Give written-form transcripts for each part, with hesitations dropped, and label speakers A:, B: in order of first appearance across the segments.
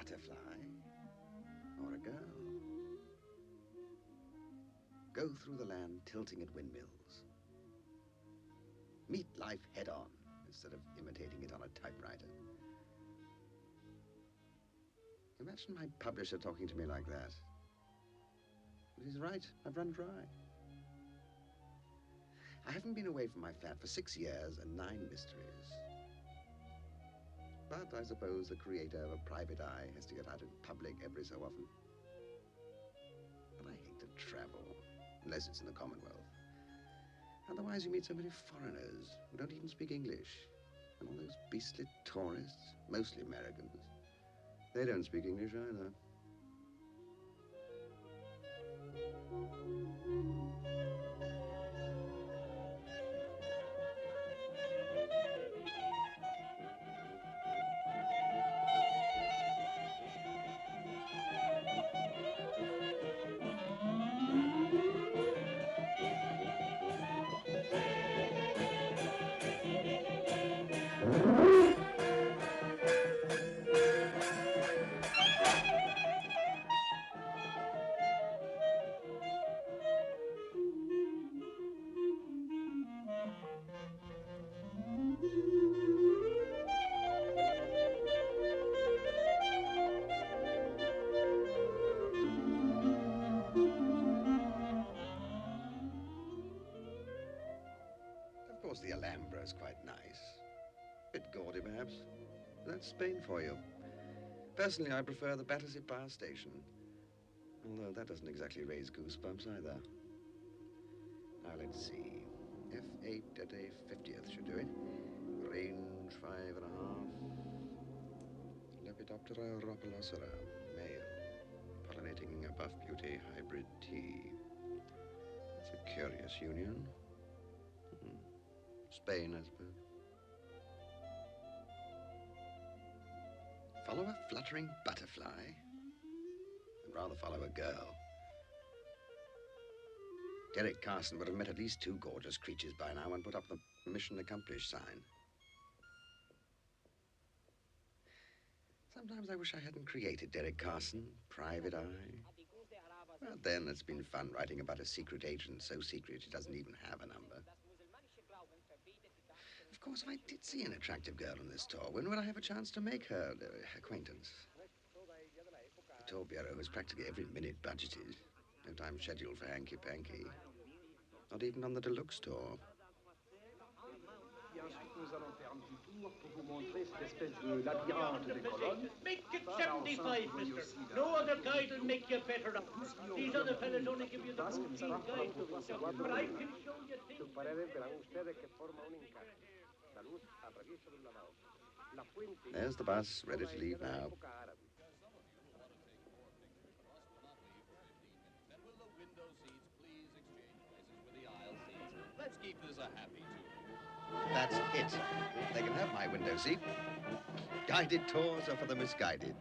A: butterfly or a girl. Go through the land tilting at windmills. Meet life head on instead of imitating it on a typewriter. Imagine my publisher talking to me like that. But he's right, I've run dry. I haven't been away from my flat for 6 years and 9 mysteries. But I suppose the creator of a private eye has to get out in public every so often. But I hate to travel, unless it's in the Commonwealth. Otherwise you meet so many foreigners who don't even speak English. And all those beastly tourists, mostly Americans. They don't speak English either. Of course, the Alhambra's quite nice. Bit gaudy, perhaps. But that's Spain for you. Personally, I prefer the Battersea Power Station. Although that doesn't exactly raise goosebumps either. Now, let's see. F8 at a 50th should do it. Range 5.5. Lepidoptera rhopalocera, male. Pollinating a buff beauty hybrid tea. It's a curious union. Spain, I suppose. Follow a fluttering butterfly? I'd rather follow a girl. Derek Carson would have met at least 2 gorgeous creatures by now and put up the mission accomplished sign. Sometimes I wish I hadn't created Derek Carson, private eye. Well, then it's been fun writing about a secret agent so secret he doesn't even have a number. Of course, if I did see an attractive girl in this tour, when would I have a chance to make her acquaintance? The tour bureau is practically every minute budgeted. No time scheduled for hanky-panky. Not even on the deluxe tour.
B: Nous allons faire un petit tour pour vous montrer cette espèce de labyrinthe des colonnes.
C: Make it 75, mister. No other guide will make you better. These other fellas only give you the routine guide. But I can show you things.
B: Sus paredes verán ustedes que forma un encaje. La luz atraviesa de un lado. La fuente.
A: There's the bus, ready to leave now.
D: Let's keep this a happy tour.
A: That's it. They can have my window seat. Guided tours are for the misguided.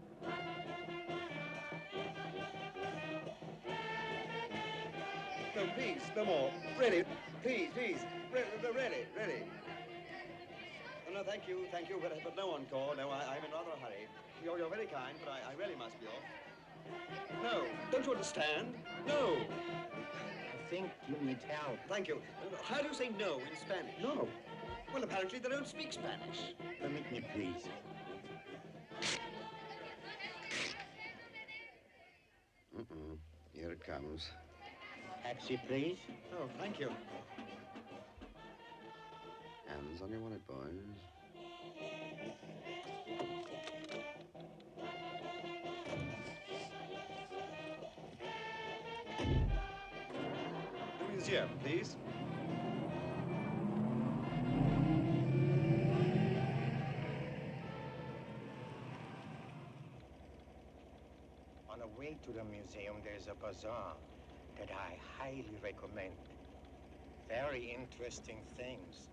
A: No, please, no more. Really, please. Really. Oh, no, thank you, but no encore. No, I'm in rather a hurry. You're very kind, but I really must be off. No, don't you understand? No.
E: I think you need help.
A: Thank you. How do you say no in Spanish?
E: No.
A: Well, apparently they don't speak Spanish.
E: Permit me, please.
A: Here it comes.
E: Taxi, please.
A: Oh, thank you. Hands on your wallet, boys. The museum, please.
E: On the way to the museum, there's a bazaar that I highly recommend. Very interesting things.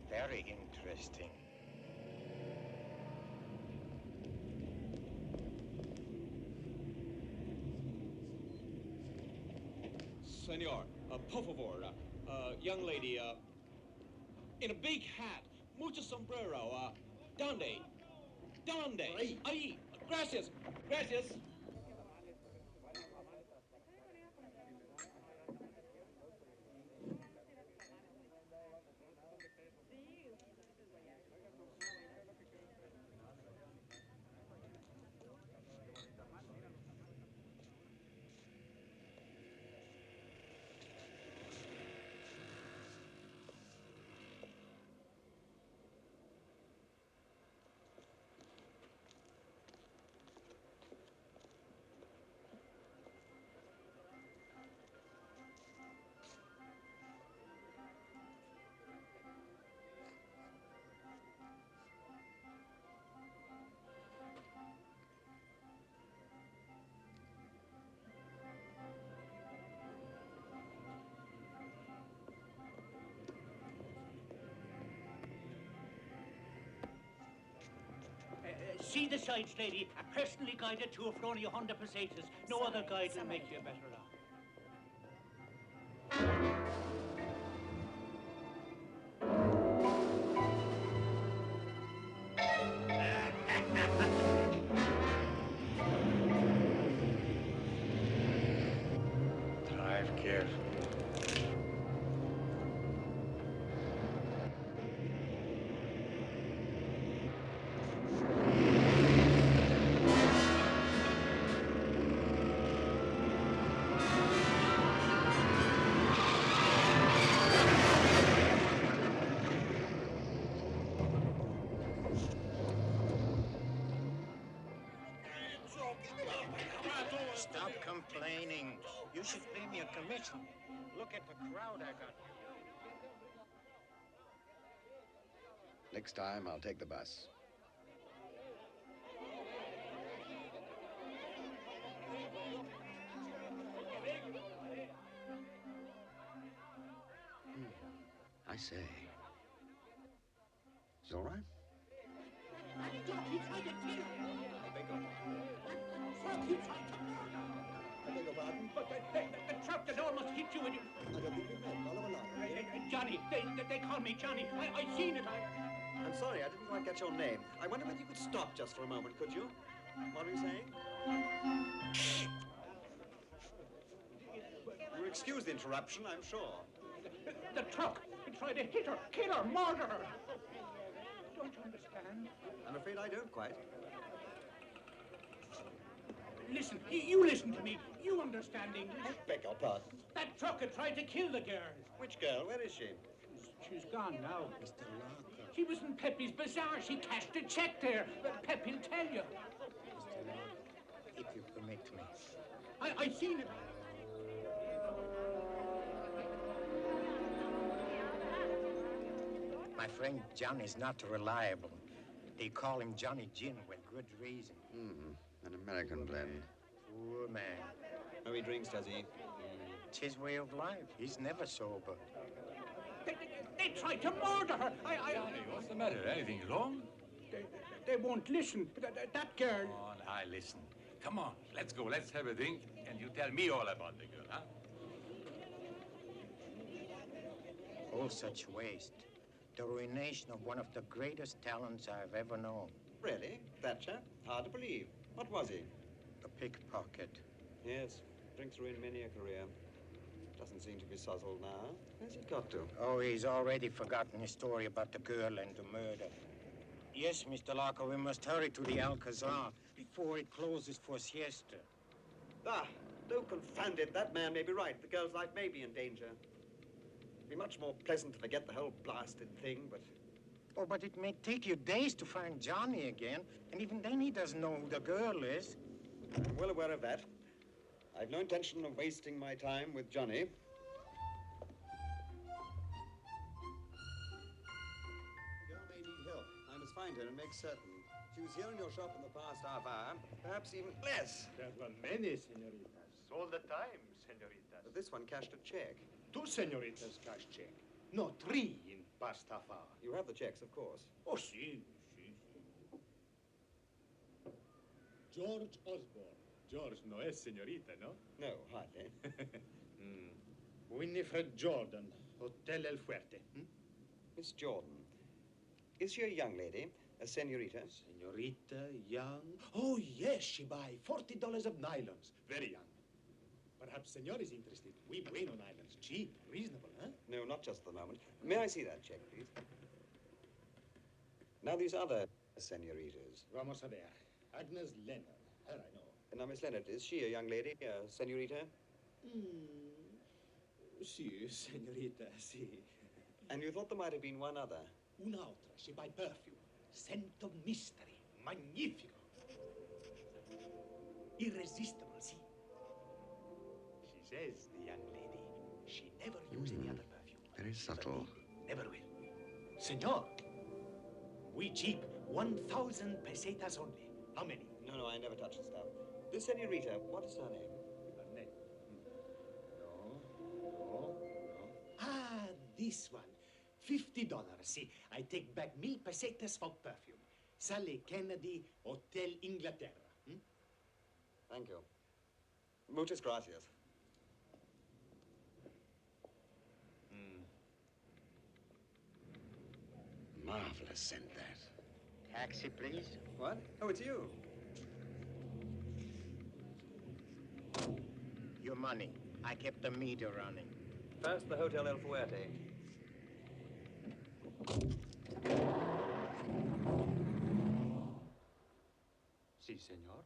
E: Very interesting.
F: Senor, por favor, young lady, in a big hat, mucho sombrero, Donde? Donde? Ahí. Gracias. Gracias.
C: See the sights, lady. A personally guided tour for only 100 pesetas. No other guide will make you better off.
E: Drive carefully. Stop complaining. You should pay me a commission. Look at the crowd I got.
A: Next time, I'll take the bus. I say. Is it all right?
C: He tried to kill him. He tried to murder.
B: I beg your pardon?
C: But the truck that almost hit you when you...
B: I don't think we met. Oliver Lorre.
C: Johnny, they call me Johnny. I seen it.
B: I'm sorry, I didn't quite catch your name. I wonder whether you could stop just for a moment, could you? What were you saying? You'll excuse the interruption, I'm sure.
C: The truck. He tried to hit her, kill her, murder her. Don't you understand?
B: I'm afraid I don't quite.
C: Listen, you listen to me. You understand English.
B: I beg your pardon.
C: That trucker tried to kill the girl.
B: Which girl? Where is she?
C: She's gone now.
E: Mr. Lorre.
C: She was in Pepe's bazaar. She cashed a check there. But Pepe will tell you.
E: Mr. Lorre, if you permit me.
C: I seen it.
E: My friend Johnny's not reliable. They call him Johnny Gin with good reason.
A: An American blend.
E: Poor man.
B: Oh, he drinks, does he?
E: It's his way of life. He's never sober.
C: They tried to murder her.
D: Johnny, what's the matter? Anything wrong?
C: They won't listen. That girl.
D: Oh, I listen. Come on, let's go. Let's have a drink, and you tell me all about the girl, huh?
E: All such waste. The ruination of one of the greatest talents I've ever known.
B: Really? That chap? Hard to believe. What was he?
E: The pickpocket.
B: Yes. Drinks ruined many a career. Doesn't seem to be sozzled now. Where's he got to?
E: Oh, he's already forgotten his story about the girl and the murder. Yes, Mr. Lorre, we must hurry to the Alcazar before it closes for siesta.
B: Ah, no, confound it. That man may be right. The girl's life may be in danger. It'd be much more pleasant to forget the whole blasted thing, but...
E: Oh, but it may take you days to find Johnny again, and even then he doesn't know who the girl is.
B: I'm well aware of that. I've no intention of wasting my time with Johnny. The girl may need help. I must find her and make certain. She was here in your shop in the past half hour, perhaps even less.
G: There were many senoritas. All the time, senoritas.
B: But this one cashed a check.
G: 2 senoritas cash check. No, 3 in past half hour.
B: You have the checks, of course.
G: Oh, si. George Osborne. George no es señorita, no?
B: No, hardly.
G: Winifred Jordan, Hotel El Fuerte.
B: Miss Jordan. Is she a young lady? A senorita?
G: Senorita, young. Oh, yes, she buy $40 of nylons. Very young. Perhaps senor is interested. We bueno nylons. Cheap, reasonable, huh?
B: No, not just at the moment. May I see that check, please? Now, these other senoritas.
G: Vamos a ver. Agnes Leonard. Her I know.
B: Now, Miss Leonard, is she a young lady, a senorita?
G: Si, senorita, si.
B: And you thought there might have been one other?
G: Un'altra. She buy perfume. Scent of mystery. Magnifico. Irresistible, si. She says, the young lady, she never use any other perfume.
A: Very subtle.
G: Never will. Senor, we cheap 1,000 pesetas only. How many?
B: No, I never touch the stuff. This senorita, what is her name?
G: Annette. No. Ah, this one. $50. See, I take back 1,000 pesetas for perfume. Sally Kennedy, Hotel Inglaterra.
B: Thank you. Muchas gracias.
A: Marvelous scent, that.
E: Taxi, please.
B: What? Oh, it's you.
E: Your money. I kept the meter running.
B: First, the Hotel El Fuerte.
G: Si, senor.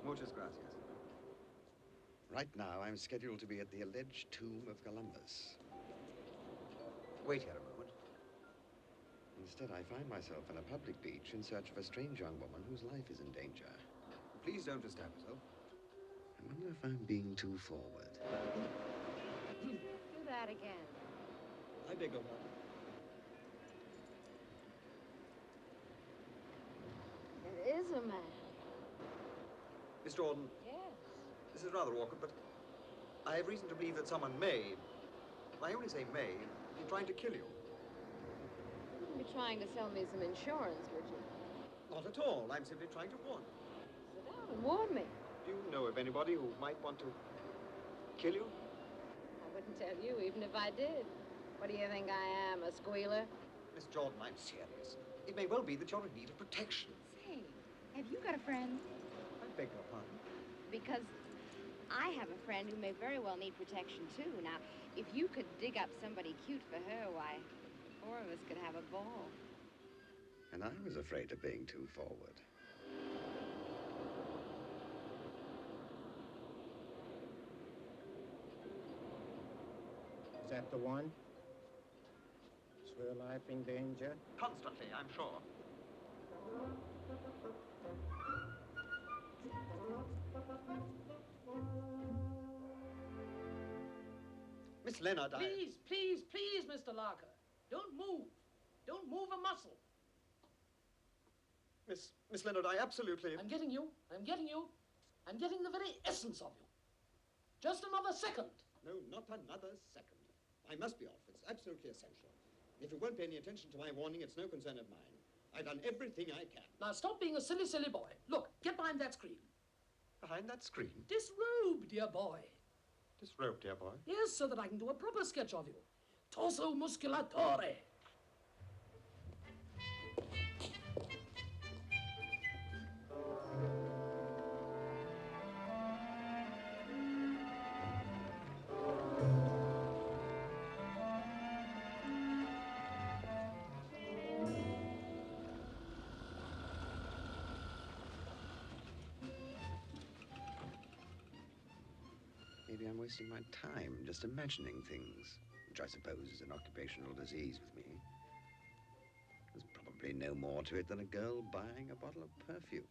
B: Muchas gracias.
A: Right now, I'm scheduled to be at the alleged tomb of Columbus.
B: Wait here a moment.
A: Instead, I find myself on a public beach in search of a strange young woman whose life is in danger.
B: Please don't disturb yourself.
A: I wonder if I'm being too forward.
H: Do that again.
B: I beg your pardon.
H: It is a man.
B: Mr. Orden,
H: Yes.
B: this is rather awkward, but I have reason to believe that someone may, I only say may, be trying to kill you.
H: You wouldn't be trying to sell me some insurance, would you?
B: Not at all. I'm simply trying to warn you.
H: Sit down and warn me.
B: Do you know of anybody who might want to kill you?
H: I wouldn't tell you even if I did. What do you think I am, a squealer?
B: Miss Jordan, I'm serious. It may well be that you're in need of protection.
I: Say, have you got a friend?
B: I beg your pardon.
I: Because I have a friend who may very well need protection, too. Now, if you could dig up somebody cute for her, why, the four of us could have a ball.
A: And I was afraid of being too forward.
E: Is that the one? Is her life in danger?
B: Constantly, I'm sure. Miss Leonard,
C: Please, Mr. Larker. Don't move. Don't move a muscle.
B: Miss Leonard, I absolutely...
C: I'm getting you. I'm getting the very essence of you. Just another second.
B: No, not another second. I must be off. It's absolutely essential. If you won't pay any attention to my warning, it's no concern of mine. I've done everything I can.
C: Now, stop being a silly, silly boy. Look, get behind that screen.
B: Behind that screen?
C: Disrobe, dear boy.
B: Disrobe, dear boy?
C: Yes, so that I can do a proper sketch of you. Torso musculatore.
A: Maybe I'm wasting my time just imagining things, which I suppose is an occupational disease with me. There's probably no more to it than a girl buying a bottle of perfume.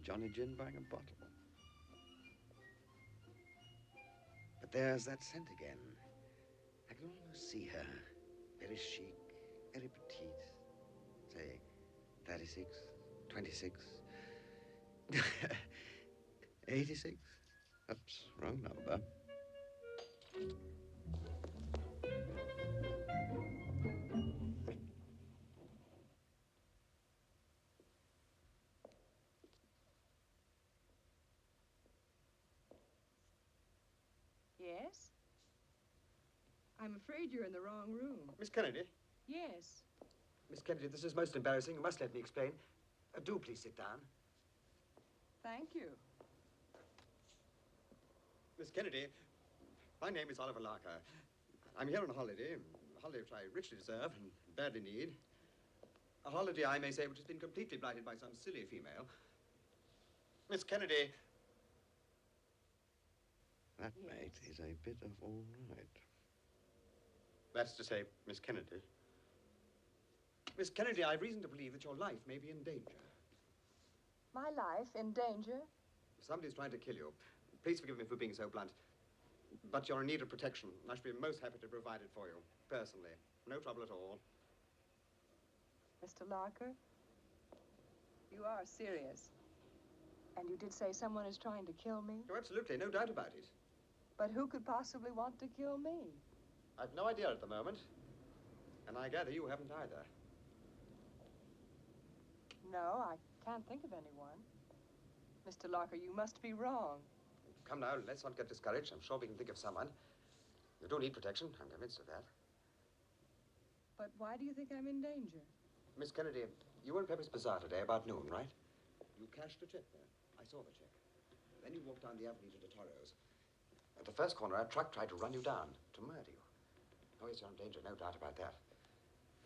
A: Johnny Gin buying a bottle. But there's that scent again. I can almost see her, very chic, very petite. Say, 36, 26, 86. Oops, wrong number.
J: Yes? I'm afraid you're in the wrong room.
B: Miss Kennedy?
J: Yes.
B: Miss Kennedy, this is most embarrassing. You must let me explain. Do please sit down.
J: Thank you.
B: Miss Kennedy, my name is Oliver Larker. I'm here on a holiday which I richly deserve and badly need. A holiday, I may say, which has been completely blighted by some silly female. Miss Kennedy.
A: That, mate, is a bit of all right.
B: That's to say, Miss Kennedy. Miss Kennedy, I've reason to believe that your life may be in danger.
J: My life in danger?
B: Somebody's trying to kill you. Please forgive me for being so blunt. But you're in need of protection. I should be most happy to provide it for you, personally. No trouble at all.
J: Mr. Larker, you are serious. And you did say someone is trying to kill me?
B: Oh, absolutely, no doubt about it.
J: But who could possibly want to kill me?
B: I've no idea at the moment. And I gather you haven't either.
J: No, I can't think of anyone. Mr. Larker, you must be wrong.
B: Come now, let's not get discouraged. I'm sure we can think of someone. You do need protection, I'm convinced of that.
J: But why do you think I'm in danger?
B: Miss Kennedy, you were in Pepper's Bazaar today about noon, right? You cashed a check there. I saw the check. Then you walked down the avenue to the Toros. At the first corner, a truck tried to run you down, to murder you. Oh, yes, you're in danger, no doubt about that.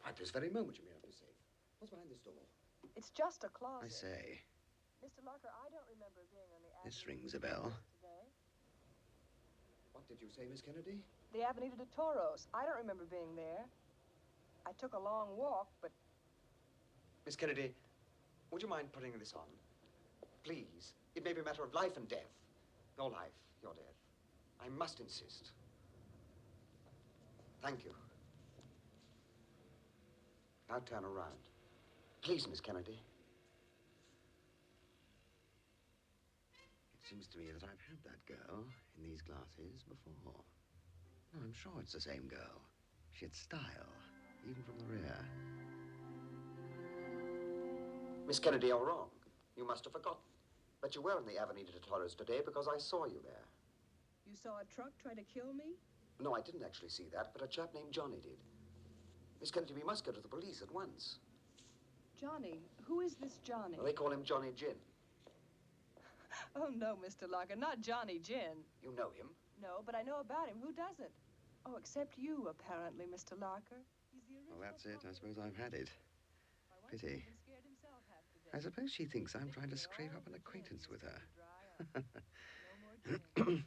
B: At this very moment, you may not be safe. What's behind this door?
J: It's just a closet.
A: I say,
J: Mr. Larker, I don't remember being on the avenue.
A: this rings a bell.
J: Today.
B: What did you say, Miss Kennedy?
J: The Avenida de Toros. I don't remember being there. I took a long walk, but...
B: Miss Kennedy, would you mind putting this on? Please. It may be a matter of life and death. Your life, your death. I must insist. Thank you. Now turn around. Please, Miss Kennedy.
A: It seems to me that I've had that girl in these glasses before. No, I'm sure it's the same girl. She had style, even from the rear.
B: Miss Kennedy, you're wrong. You must have forgotten. But you were in the Avenida de Toros today because I saw you there.
J: You saw a truck try to kill me?
B: No, I didn't actually see that, but a chap named Johnny did. Miss Kennedy, we must go to the police at once.
J: Johnny? Who is this Johnny?
B: Well, they call him Johnny Gin.
J: Oh, no, Mr. Larker, not Johnny Gin.
B: You know him?
J: No, but I know about him. Who doesn't? Oh, except you, apparently, Mr. Larker. He's the original.
A: Well, that's it. I suppose I've had it.
J: Why, once
A: Pity.
J: he even scared himself half to death.
A: I suppose she thinks I'm trying to scrape up an acquaintance with her.
J: No more gin.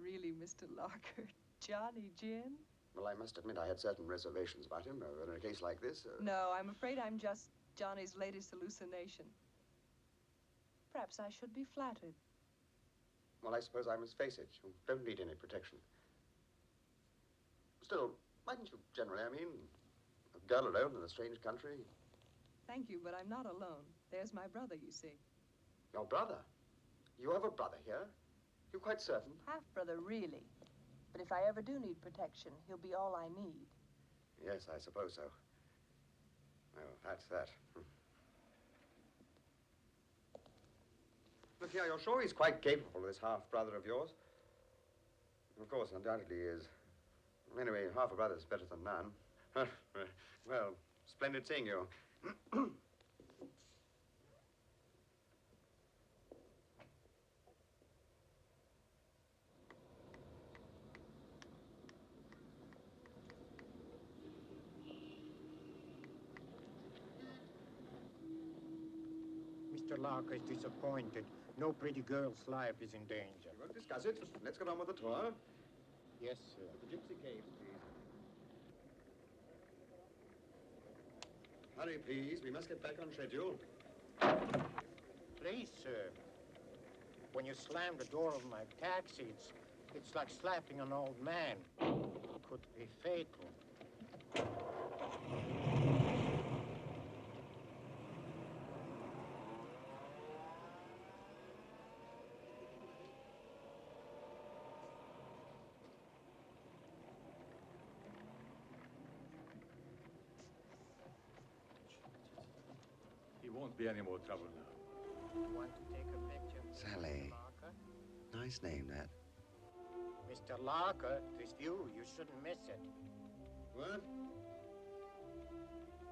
J: Really, Mr. Larker? Johnny Gin?
B: Well, I must admit I had certain reservations about him. In a case like this...
J: No, I'm afraid I'm just Johnny's latest hallucination. Perhaps I should be flattered.
B: Well, I suppose I must face it. You don't need any protection. Still, mightn't you generally, I mean, a girl alone in a strange country?
J: Thank you, but I'm not alone. There's my brother, you see.
B: Your brother? You have a brother here? You're quite certain?
J: Half-brother, really. But if I ever do need protection, he'll be all I need.
B: Yes, I suppose so. Well, that's that. Look here, you're sure he's quite capable, this half-brother of yours? Of course, undoubtedly he is. Anyway, half a brother's better than none. Well, splendid seeing you.
E: Mr. Larker is disappointed. No pretty girl's life is in danger.
B: We won't discuss it. Let's get on with the tour.
E: Yes, sir.
B: The Gypsy Caves, please. Hurry, please. We must get back on schedule.
E: Please, sir. When you slam the door of my taxi, it's like slapping an old man. It could be fatal.
D: won't be any more trouble now.
E: Want to take a picture?
A: Sally.
E: Mr. Larker?
A: Nice name, that.
E: Mr. Larker, this view, you shouldn't miss it.
A: What?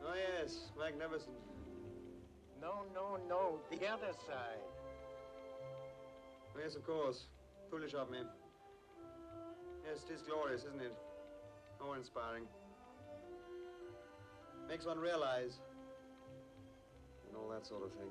A: Oh, yes, magnificent.
E: No, no, the other side.
A: Oh, yes, of course. Foolish of me. Yes, it is glorious, isn't it? Awe-inspiring. Makes one realize. And all that sort of thing.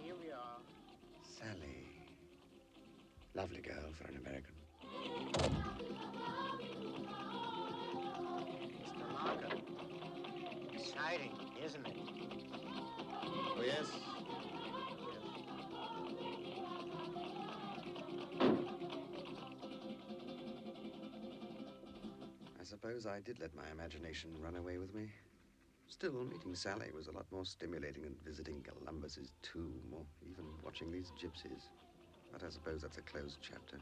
E: Here we are.
A: Sally. Lovely girl for an American.
E: Mr. Larker. Exciting, isn't it?
A: Oh, yes. I suppose I did let my imagination run away with me. Still, meeting Sally was a lot more stimulating than visiting Columbus's tomb or even watching these gypsies. But I suppose that's a closed chapter.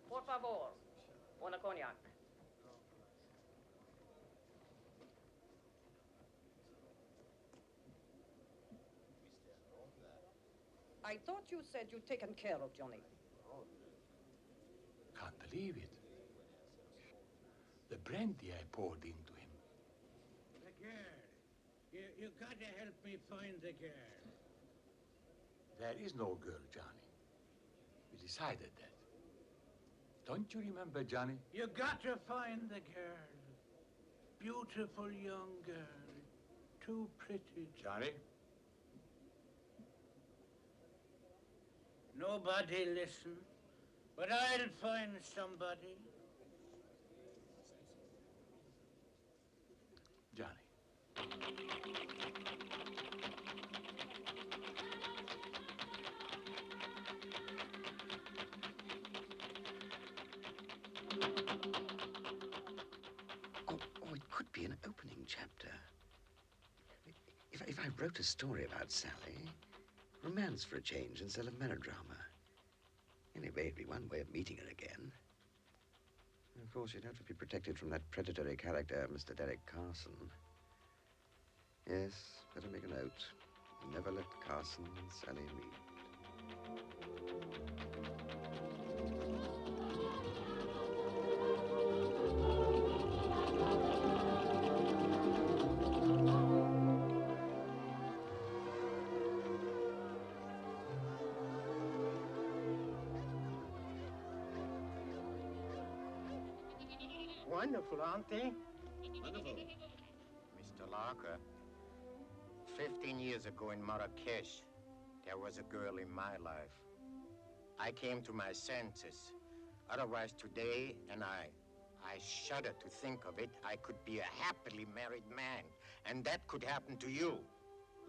K: Por favor, una cognac. I thought you said you'd taken care of Johnny.
D: Can't believe it. The brandy I poured into him.
C: The girl. You gotta help me find the girl.
D: There is no girl, Johnny. We decided that. Don't you remember, Johnny?
C: You gotta find the girl. Beautiful young girl. Too pretty.
D: Johnny?
C: Nobody listen. But I'll find somebody.
D: Johnny.
A: Oh, it could be an opening chapter. If I wrote a story about Sally, romance for a change instead of melodrama. Anyway, it'd be one way of meeting her again. Of course, you'd have to be protected from that predatory character, Mr. Derek Carson. Yes, better make a note. Never let Carson and Sally meet.
E: Wonderful, aren't they?
A: Wonderful.
E: Mr. Larker, 15 years ago in Marrakesh, there was a girl in my life. I came to my senses. Otherwise, today, and I shudder to think of it, I could be a happily married man. And that could happen to you.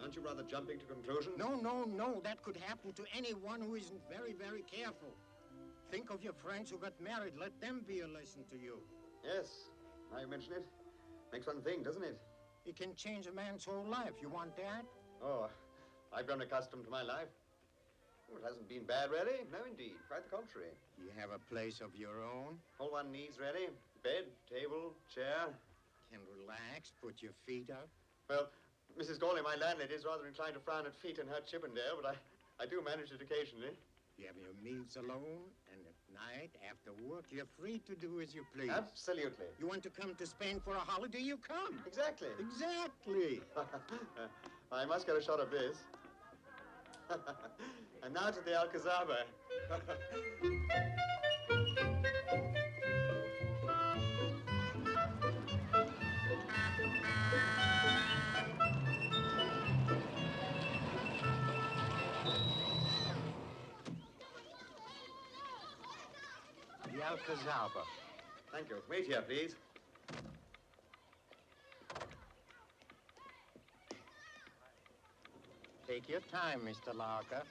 A: Aren't you rather jumping to conclusions?
E: No. That could happen to anyone who isn't very, very careful. Think of your friends who got married. Let them be a lesson to you.
A: Yes, now you mention it. Makes one think, doesn't it?
E: It can change a man's whole life. You want that?
A: Oh, I've grown accustomed to my life. Oh, it hasn't been bad, really. No, indeed. Quite the contrary.
E: You have a place of your own?
A: All one needs, really. Bed, table, chair.
E: Can relax, put your feet up.
A: Well, Mrs. Gawley, my landlady, is rather inclined to frown at feet in her Chippendale, but I do manage it occasionally.
E: You have your meals alone and night, after work, you're free to do as you please.
B: Absolutely.
E: You want to come to Spain for a holiday, you come.
B: Exactly.
E: Exactly.
B: I must get a shot of this. And now to the Alcazaba.
E: The Alcazaba.
B: Thank you. Wait here, please.
E: Take your time, Mr. Lorre.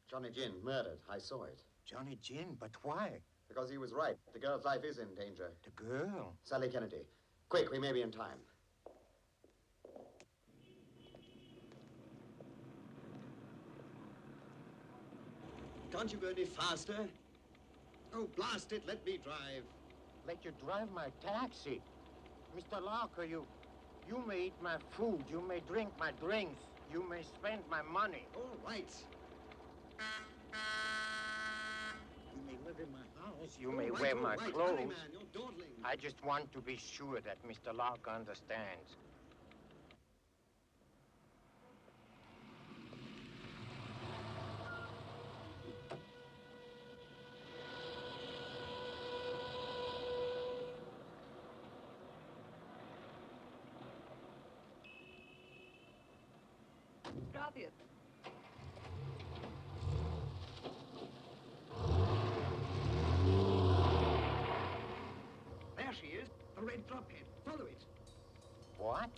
B: Johnny Gin, murdered. I saw it.
E: Johnny Gin, but why?
B: Because he was right. The girl's life is in danger.
E: The girl?
B: Sally Kennedy. Quick, we may be in time.
A: Can't you go any faster? Oh, blast it, let me drive.
E: Let you drive my taxi. Mr. Lorre, you may eat my food, you may drink my drinks, you may spend my money.
A: All right.
E: You may live in my house, you may wear my clothes.
A: Hurry, man, you're dawdling.
E: I just want to be sure that Mr. Lorre understands.
J: Gracias.
A: There she is, the red drophead. Follow it.
E: What?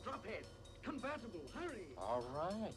A: Drophead, convertible, hurry.
E: All right.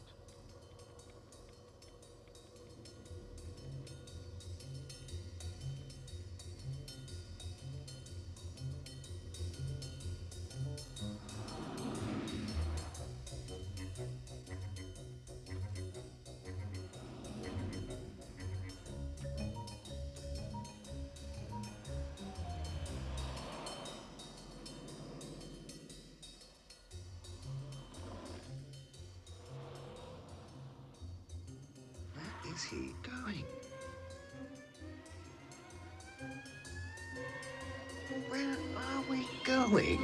A: Where is he going? Where are we going?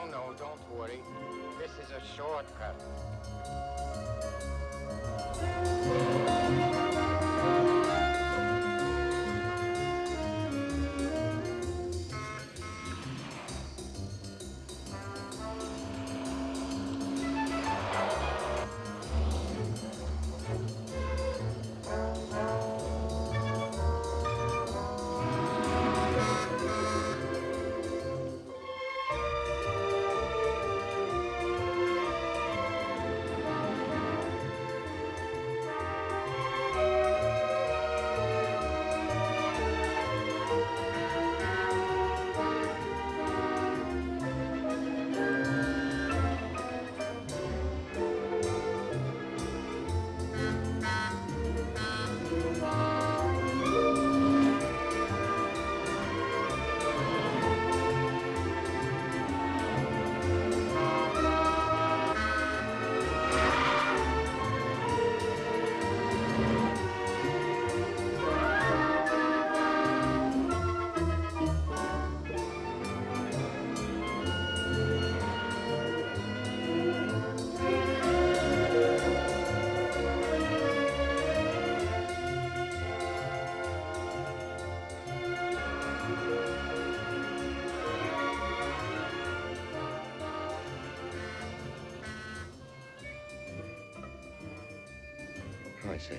E: No, don't worry. This is a shortcut.
A: I say.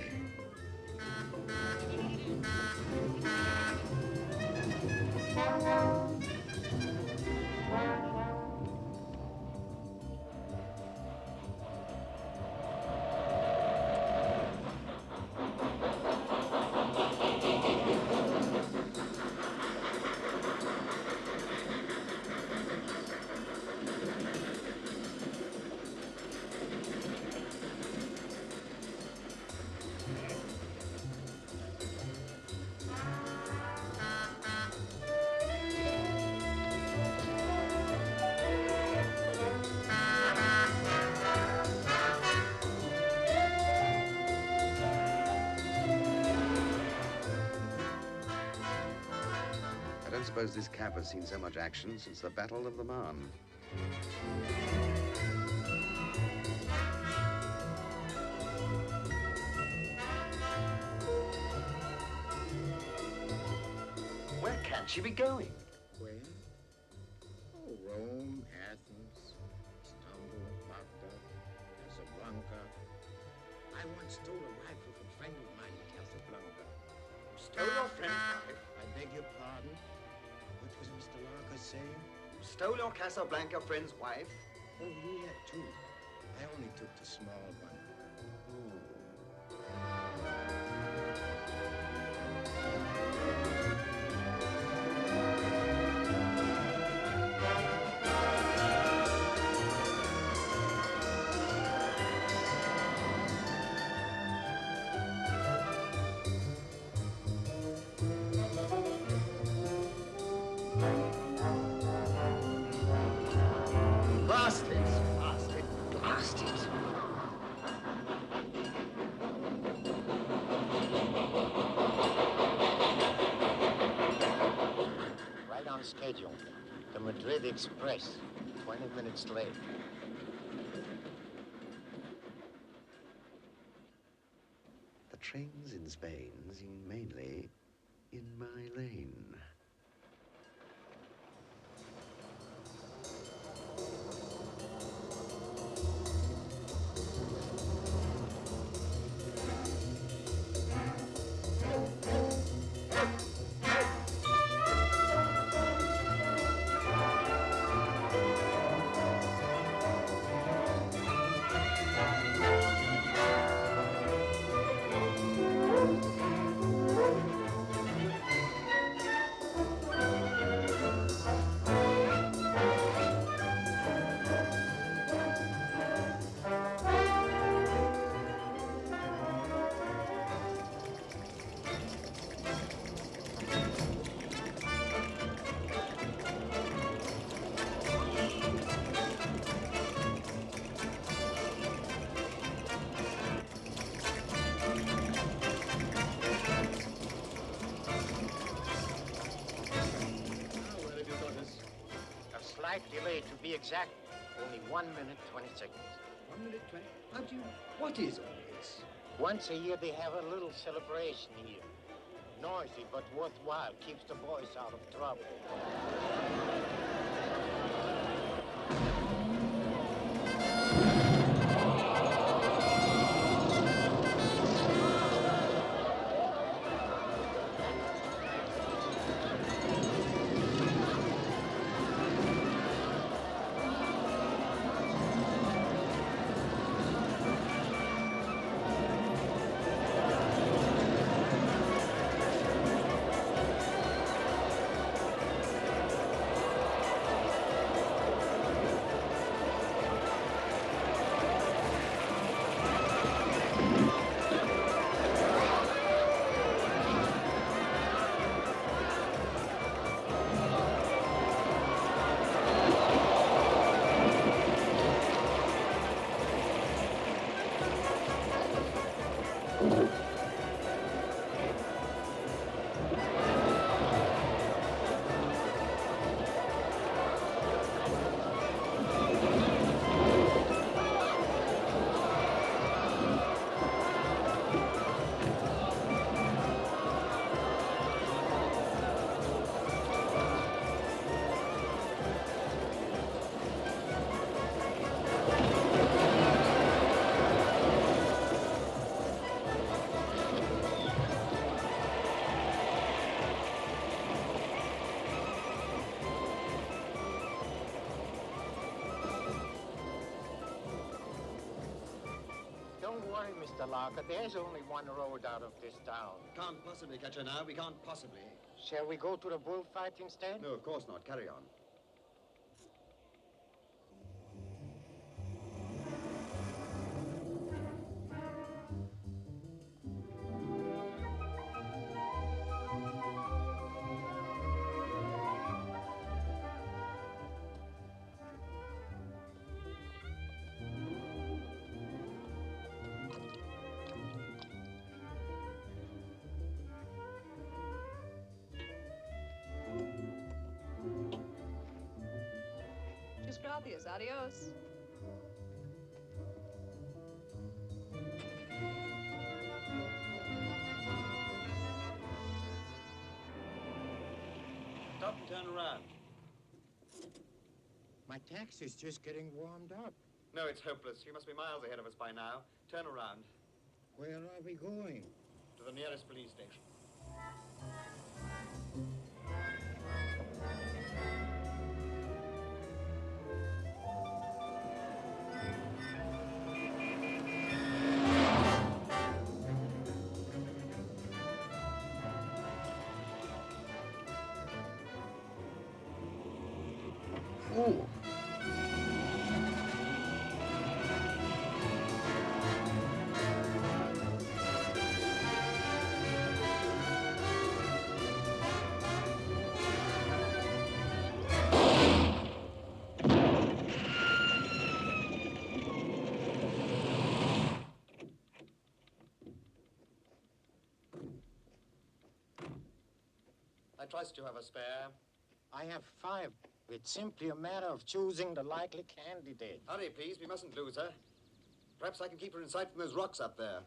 A: I don't suppose this cab has seen so much action since the Battle of the Marne.
B: Where can she be going?
E: Where? Oh, Rome, Athens, Istanbul, Baghdad, Casablanca. I once stole a wife of a friend of mine in Casablanca.
B: Stole your friend's wife?
E: I beg your pardon? What was Mr. Larker saying?
B: You stole your Casablanca friend's wife?
E: Oh, he had two. I only took the small one.
B: Blast it! Blast it! Blast it!
E: Right on schedule. The Madrid Express. 20 minutes late.
A: The trains in Spain seem mainly in my lane.
E: Delay to be exact, only 1 minute, 20 seconds.
B: 1 minute, 20? How do you... What is all this?
E: Once a year they have a little celebration here. Noisy but worthwhile, keeps the boys out of trouble. Don't worry, Mr. Lorre. There's only one road out of this town.
B: Can't possibly catch her now. We can't possibly.
E: Shall we go to the bullfight instead?
B: No, of course not. Carry on.
J: Gracias, adios.
B: Stop and turn around.
E: My taxi's just getting warmed up.
B: No, it's hopeless. You must be miles ahead of us by now. Turn around.
E: Where are we going?
B: To the nearest police station.
A: Ooh.
B: I trust you have a spare.
E: I have 5. It's simply a matter of choosing the likely candidate.
B: Hurry, please. We mustn't lose her. Perhaps I can keep her in sight from those rocks up there.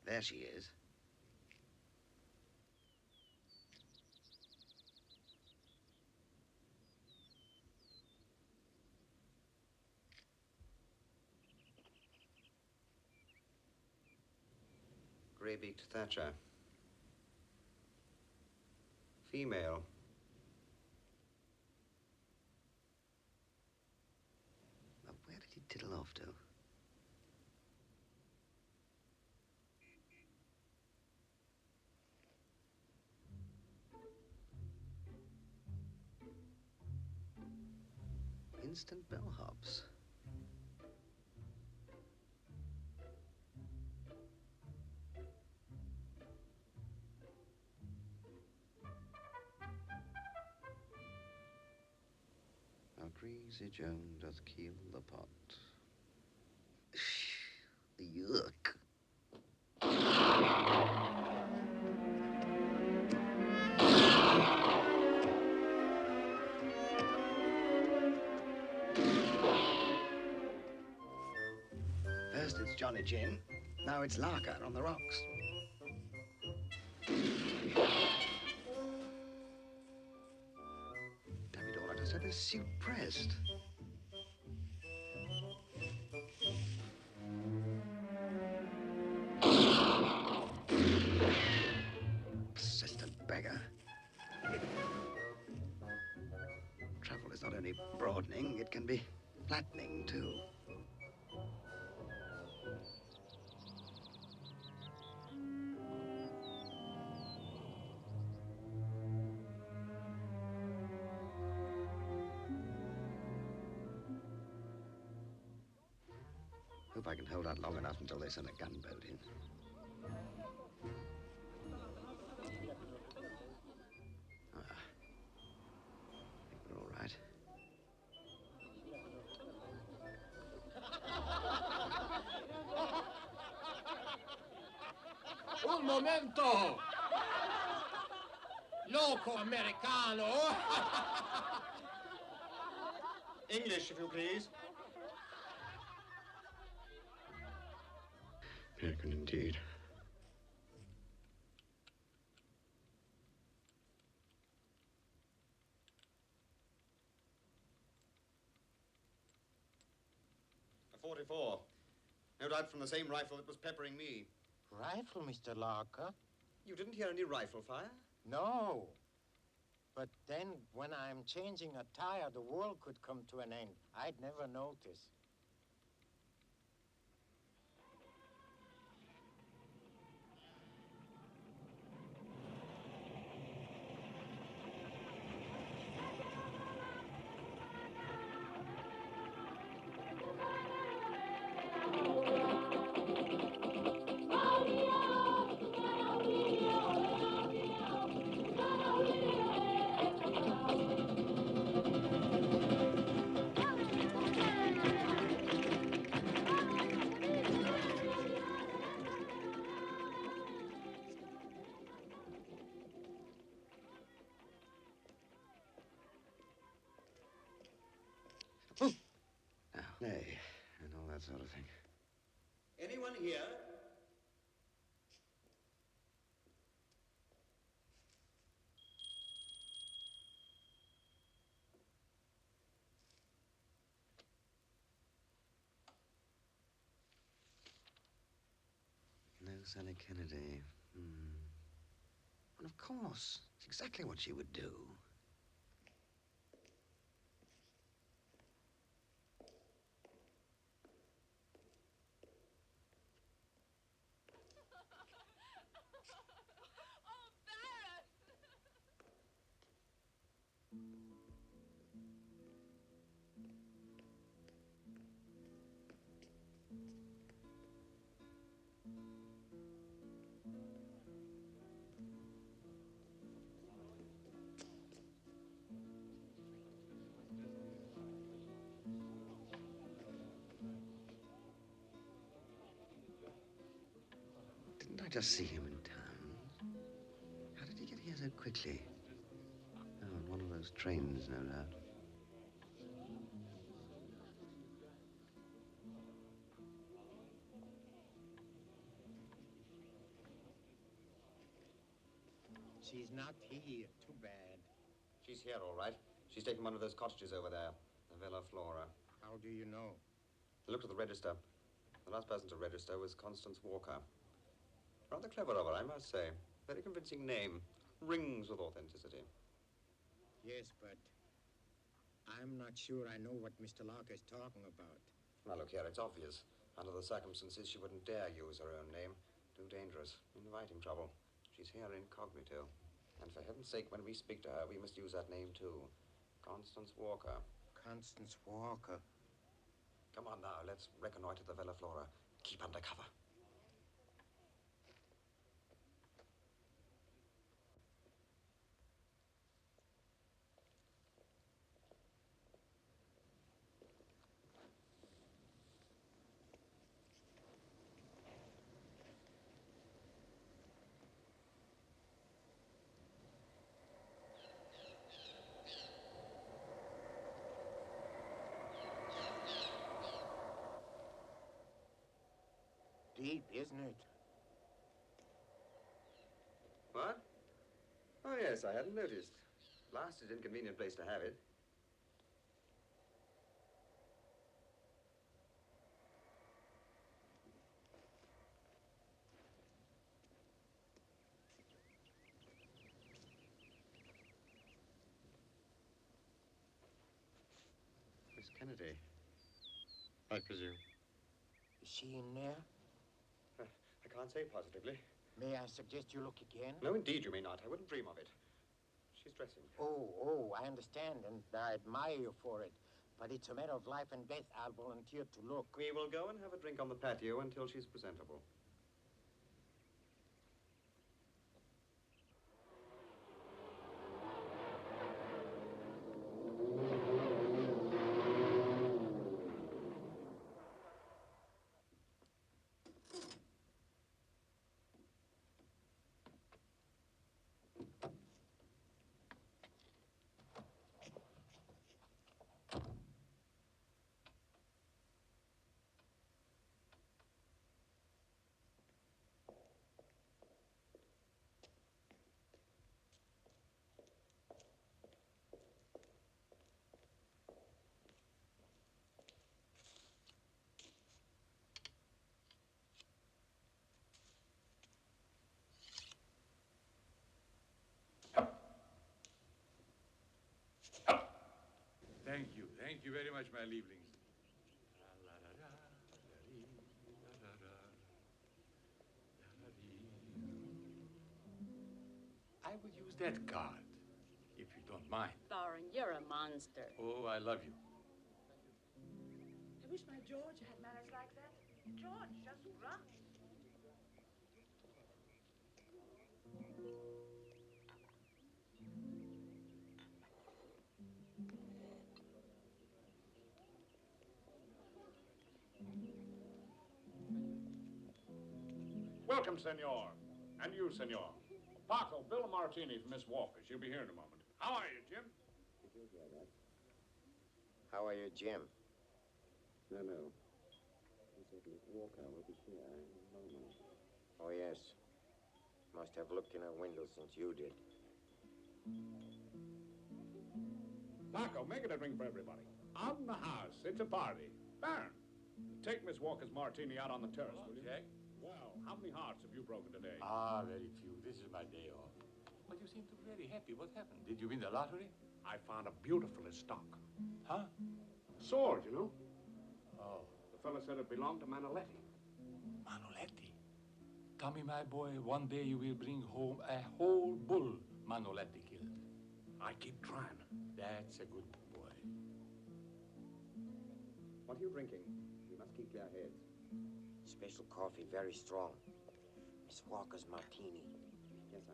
A: There she is.
B: Grey-beaked Thatcher. Female.
A: Now, where did he tittle off to? Instant bellhops. How greasy Joan doth keel the pot. Yuck. First it's Johnny Gin, now it's Lorre on the rocks. Damn it all, I just had this suit pressed. Persistent beggar. Travel is not only broadening, it can be flattening too. Hope I can hold out long enough until they send a gunboat in. I think we're all right.
F: Un momento! Loco americano!
B: English, if you please.
A: American indeed.
B: A .44. No doubt from the same rifle that was peppering me.
E: Rifle, Mr. Lorre?
B: You didn't hear any rifle fire?
E: No. But then, when I'm changing a tire, the world could come to an end. I'd never notice.
A: Nay, and all that sort of thing.
B: Anyone here?
A: No Sally Kennedy. Well, of course. It's exactly what she would do. Didn't I just see him in town? How did he get here so quickly? Oh, on one of those trains, no doubt.
E: She's not here. Too bad.
B: She's here, all right. She's taken one of those cottages over there, the Villa Flora.
E: How do you know?
B: I looked at the register. The last person to register was Constance Walker. Rather clever of her, I must say. Very convincing name. Rings with authenticity.
E: Yes, but I'm not sure I know what Mr. Lorre is talking about.
B: Now, look here, it's obvious. Under the circumstances, she wouldn't dare use her own name. Too dangerous. Inviting trouble. She's here incognito. And for heaven's sake, when we speak to her, we must use that name, too. Constance Walker.
E: Constance Walker.
B: Come on now, let's reconnoiter the Villa Flora. Keep under cover.
E: Deep, isn't it?
B: What? Oh, yes, I hadn't noticed. Last is inconvenient place to have it.
A: Miss Kennedy, I presume.
E: Is she in there?
B: I can't say positively.
E: May I suggest you look again?
B: No, indeed, you may not. I wouldn't dream of it. She's dressing.
E: Oh, I understand, and I admire you for it. But it's a matter of life and death. I'll volunteer to look.
B: We will go and have a drink on the patio until she's presentable.
D: Thank you. Thank you very much, my lieblings. I would use that card, if you don't mind.
L: Lauren, you're a monster.
D: Oh, I love you.
K: I wish my George had manners like that. George, just run.
F: Welcome, senor. And you, senor. Paco, bill a martini for Miss Walker. She'll be here in a moment. How are you, Jim?
E: How are you, Jim?
A: No. He said Miss Walker will be here in a moment.
E: Oh, yes. Must have looked in her window since you did.
F: Paco, make it a drink for everybody. On the house. It's a party. Baron, take Miss Walker's martini out on the terrace, will you?
D: Okay.
F: Well, how many hearts have you broken today?
D: Ah, very few. This is my day off. But you seem to be very happy. What happened? Did you win the lottery?
F: I found a beautiful stock.
D: Huh?
F: Sword, you know.
D: Oh.
F: The fella said it belonged to Manoletti.
D: Manoletti? Tommy, my boy, one day you will bring home a whole bull Manoletti killed.
F: I keep trying.
D: That's a good boy.
B: What are you drinking? We must keep clear heads.
E: Special coffee, very strong. Miss Walker's martini.
B: Yes, I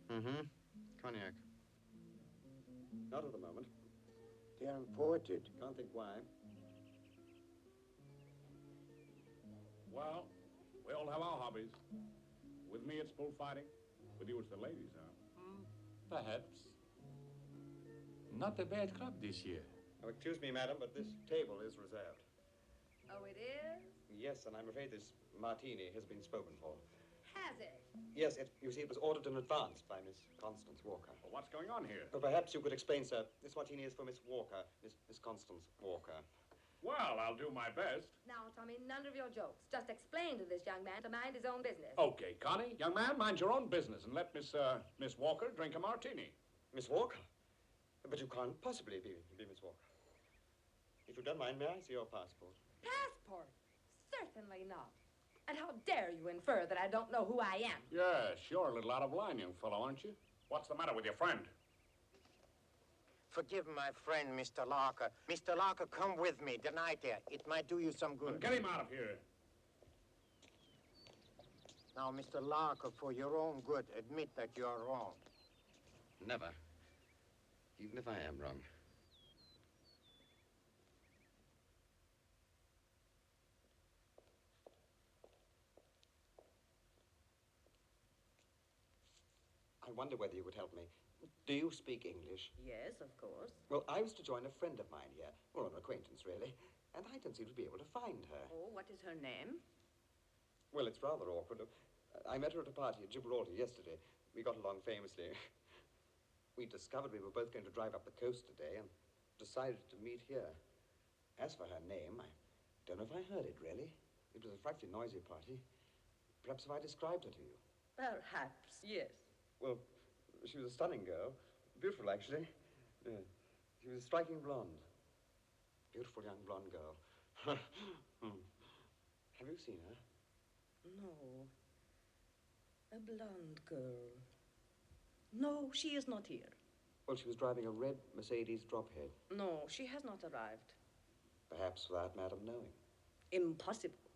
B: know.
A: Mm-hmm. Cognac.
B: Not at the moment.
E: They're imported.
B: Can't think why.
F: Well, we all have our hobbies. With me, it's bullfighting. With you, it's the ladies, huh?
D: Perhaps. Not a bad crop this year.
B: Oh, excuse me, madam, but this table is reserved.
H: Oh, it is?
B: Yes, and I'm afraid this martini has been spoken for.
H: Has it?
B: Yes, you see, it was ordered in advance by Miss Constance Walker.
F: Well, what's going on here?
B: Well, perhaps you could explain, sir. This martini is for Miss Walker, Miss Constance Walker.
F: Well, I'll do my best.
H: Now, Tommy, none of your jokes. Just explain to this young man to mind his own business.
F: Okay, Connie, young man, mind your own business and let Miss Walker drink a martini.
B: Miss Walker? But you can't possibly be Miss Walker. If you don't mind, may I see your passport?
H: Passport? Certainly not. And how dare you infer that I don't know who I am?
F: Yeah, sure, a little out of line, young fellow, aren't you? What's the matter with your friend?
E: Forgive my friend, Mr. Lorre. Mr. Lorre, come with me tonight there. It might do you some good.
F: Get him out of here.
E: Now, Mr. Lorre, for your own good, admit that you're wrong.
A: Never. Even if I am wrong.
B: I wonder whether you could help me. Do you speak English?
K: Yes, of course.
B: Well, I was to join a friend of mine here, or an acquaintance, really, and I don't seem to be able to find her.
K: Oh, what is her name?
B: Well, it's rather awkward. I met her at a party at Gibraltar yesterday. We got along famously. We discovered we were both going to drive up the coast today and decided to meet here. As for her name, I don't know if I heard it, really. It was a frightfully noisy party. Perhaps if I described her to you.
K: Perhaps, yes.
B: Well, she was a stunning girl. Beautiful, actually. Yeah. She was a striking blonde. Beautiful young blonde girl. Have you seen her?
K: No. A blonde girl. No, she is not here.
B: Well, she was driving a red Mercedes drophead.
K: No, she has not arrived.
B: Perhaps without Madam knowing.
K: Impossible.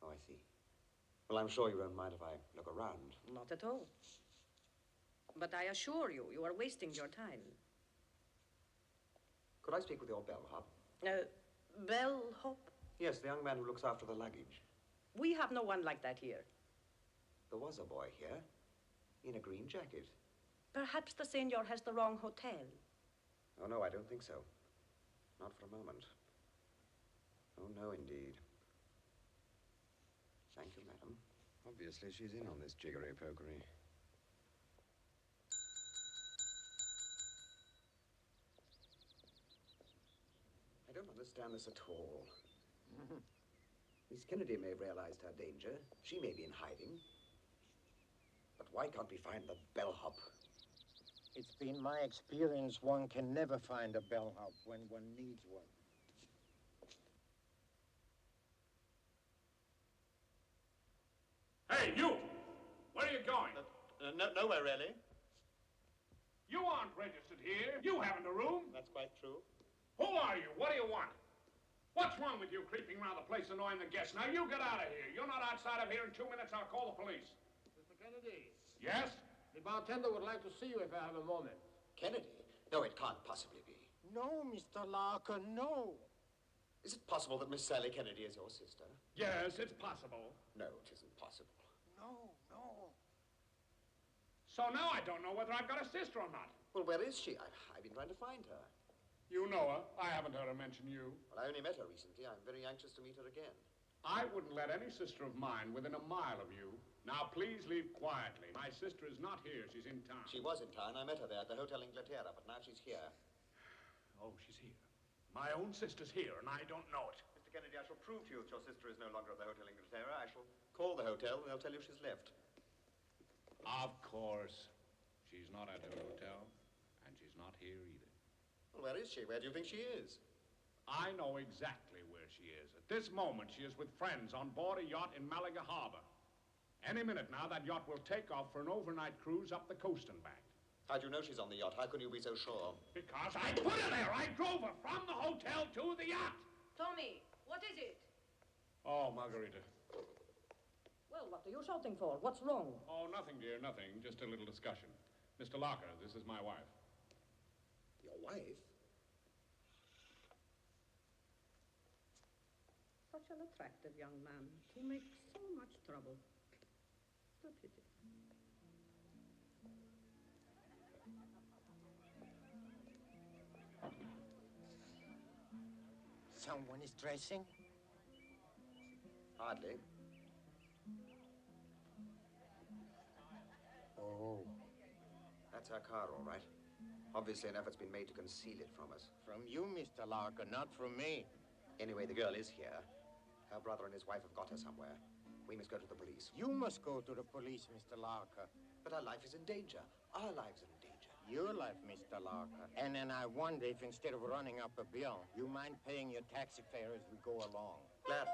B: Oh, I see. Well, I'm sure you won't mind if I look around.
K: Not at all. But I assure you, you are wasting your time.
B: Could I speak with your bellhop?
K: Bellhop?
B: Yes, the young man who looks after the luggage.
K: We have no one like that here.
B: There was a boy here, in a green jacket.
K: Perhaps the senor has the wrong hotel.
B: Oh, no, I don't think so. Not for a moment. Oh, no, indeed. Thank you, madam.
A: Obviously, she's in on this jiggery-pokery.
B: I don't understand this at all. Miss Kennedy may have realized her danger. She may be in hiding. But why can't we find the bellhop?
E: It's been my experience one can never find a bellhop when one needs one.
F: Hey, you! Where are you going?
M: Nowhere, really.
F: You aren't registered here. You haven't a room.
M: That's quite true.
F: Who are you? What do you want? What's wrong with you creeping around the place annoying the guests? Now, you get out of here. You're not outside of here in 2 minutes. I'll call the police.
N: Mr. Kennedy.
F: Yes?
N: The bartender would like to see you if I have a moment.
B: Kennedy? No, it can't possibly be.
E: No, Mr. Larker, no.
B: Is it possible that Miss Sally Kennedy is your sister?
F: Yes, it's possible.
B: No, it isn't possible.
E: No.
F: So now I don't know whether I've got a sister or not.
B: Well, where is she? I've been trying to find her.
F: You know her. I haven't heard her mention you.
B: Well, I only met her recently. I'm very anxious to meet her again.
F: I wouldn't let any sister of mine within a mile of you. Now, please leave quietly. My sister is not here. She's in town.
B: She was in town. I met her there at the Hotel Inglaterra, but now she's here.
F: Oh, she's here. My own sister's here, and I don't know it.
B: Mr. Kennedy, I shall prove to you that your sister is no longer at the Hotel Inglaterra. I shall call the hotel, and they'll tell you she's left.
F: Of course. She's not at her hotel, and she's not here either.
B: Well, where is she? Where do you think she is?
F: I know exactly where she is. At this moment, she is with friends on board a yacht in Malaga Harbor. Any minute now, that yacht will take off for an overnight cruise up the coast and back.
B: How do you know she's on the yacht? How can you be so sure?
F: Because I put her there. I drove her from the hotel to the yacht.
K: Tommy, what is it?
F: Oh, Margarita.
K: Well, what are you shouting for? What's wrong?
F: Oh, nothing, dear, nothing. Just a little discussion. Mr. Locker, this is my wife.
B: Your wife?
K: Such an attractive young man who makes so much trouble. A pity.
E: Someone is dressing?
B: Hardly.
E: Oh.
B: That's our car, all right. Obviously, an effort's been made to conceal it from us.
E: From you, Mr. Larker, not from me.
B: Anyway, the girl is here. Her brother and his wife have got her somewhere. We must go to the police.
E: You must go to the police, Mr. Larker.
B: But our life is in danger. Our lives are in danger.
E: Your life, Mr. Larker. And then I wonder if instead of running up a bill, you mind paying your taxi fare as we go along.
B: Gladly.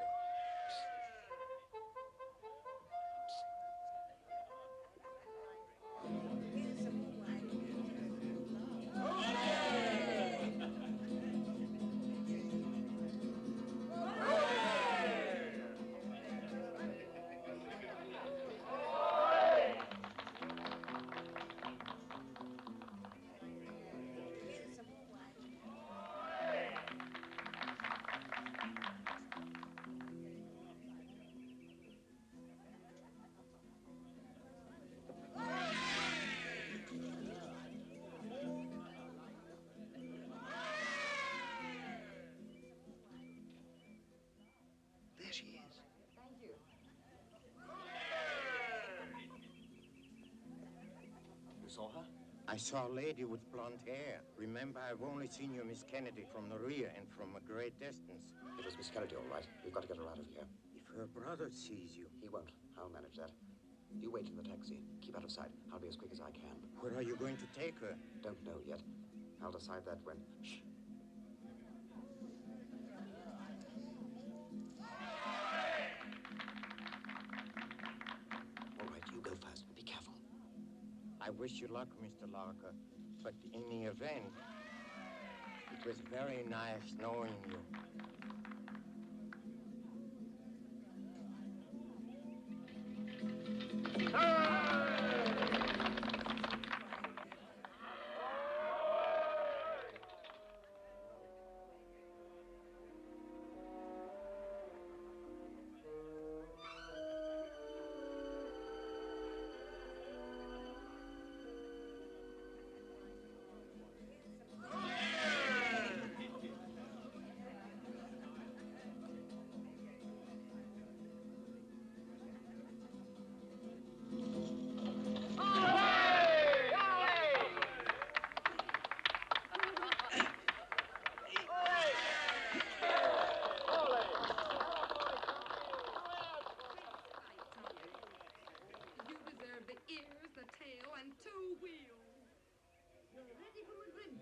A: There she is.
H: Thank you.
B: You saw her?
E: I saw a lady with blonde hair. Remember, I've only seen you, Miss Kennedy, from the rear and from a great distance.
B: It was Miss Kennedy, all right. We've got to get her out of here.
E: If her brother sees you...
B: He won't. I'll manage that. You wait in the taxi. Keep out of sight. I'll be as quick as I can.
E: Where are you going to take her?
B: Don't know yet. I'll decide that when... Shh. All right, you go first. Be careful.
E: I wish you luck, Mr. Larker. But in the event, it was very nice knowing you.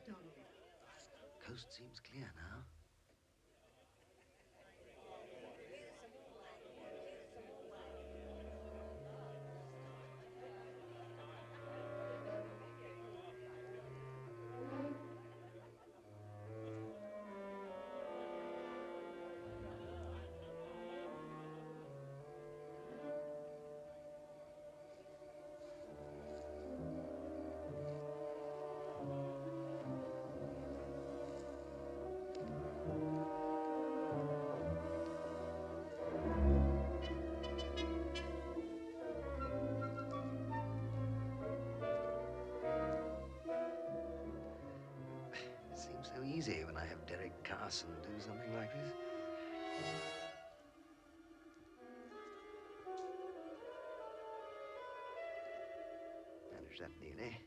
K: done.
A: Coast seems clear now. Seems so easy when I have Derek Carson do something like this. Managed that nearly.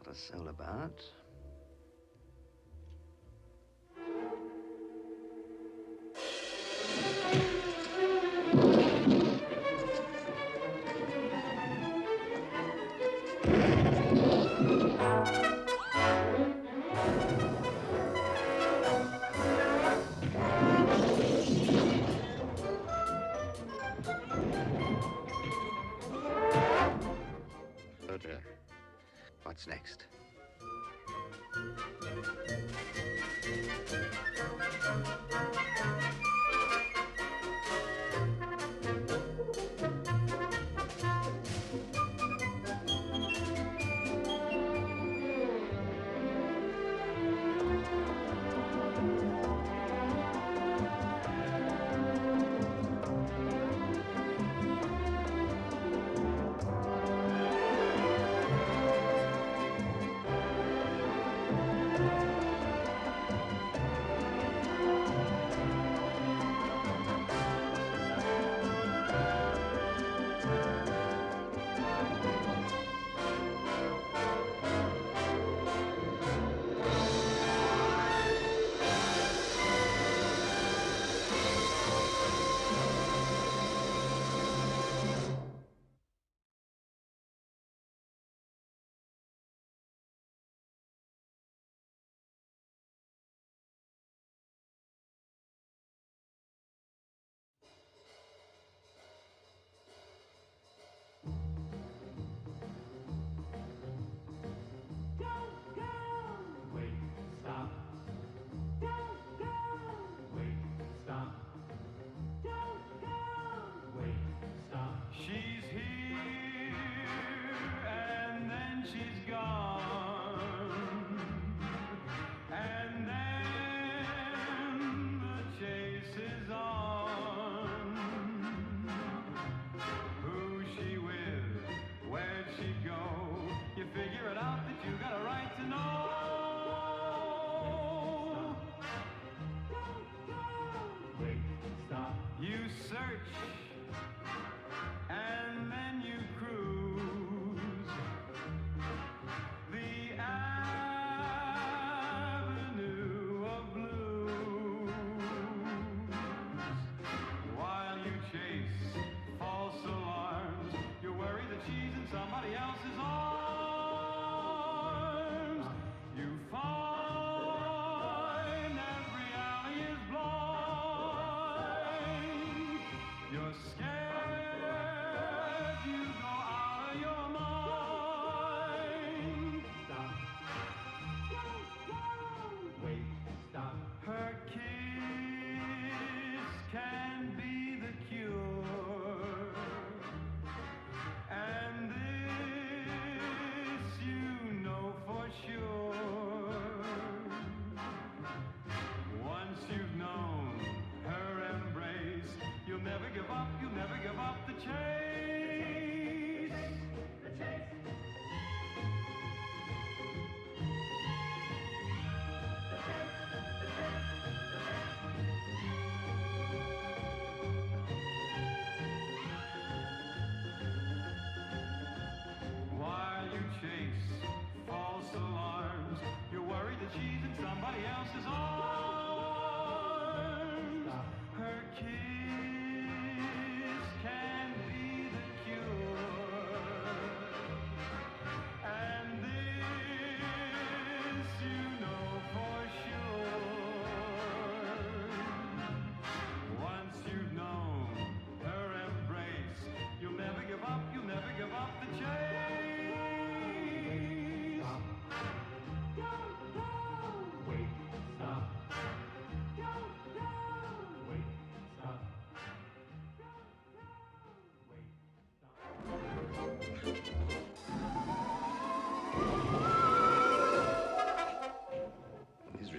A: Not a soul about. What's next?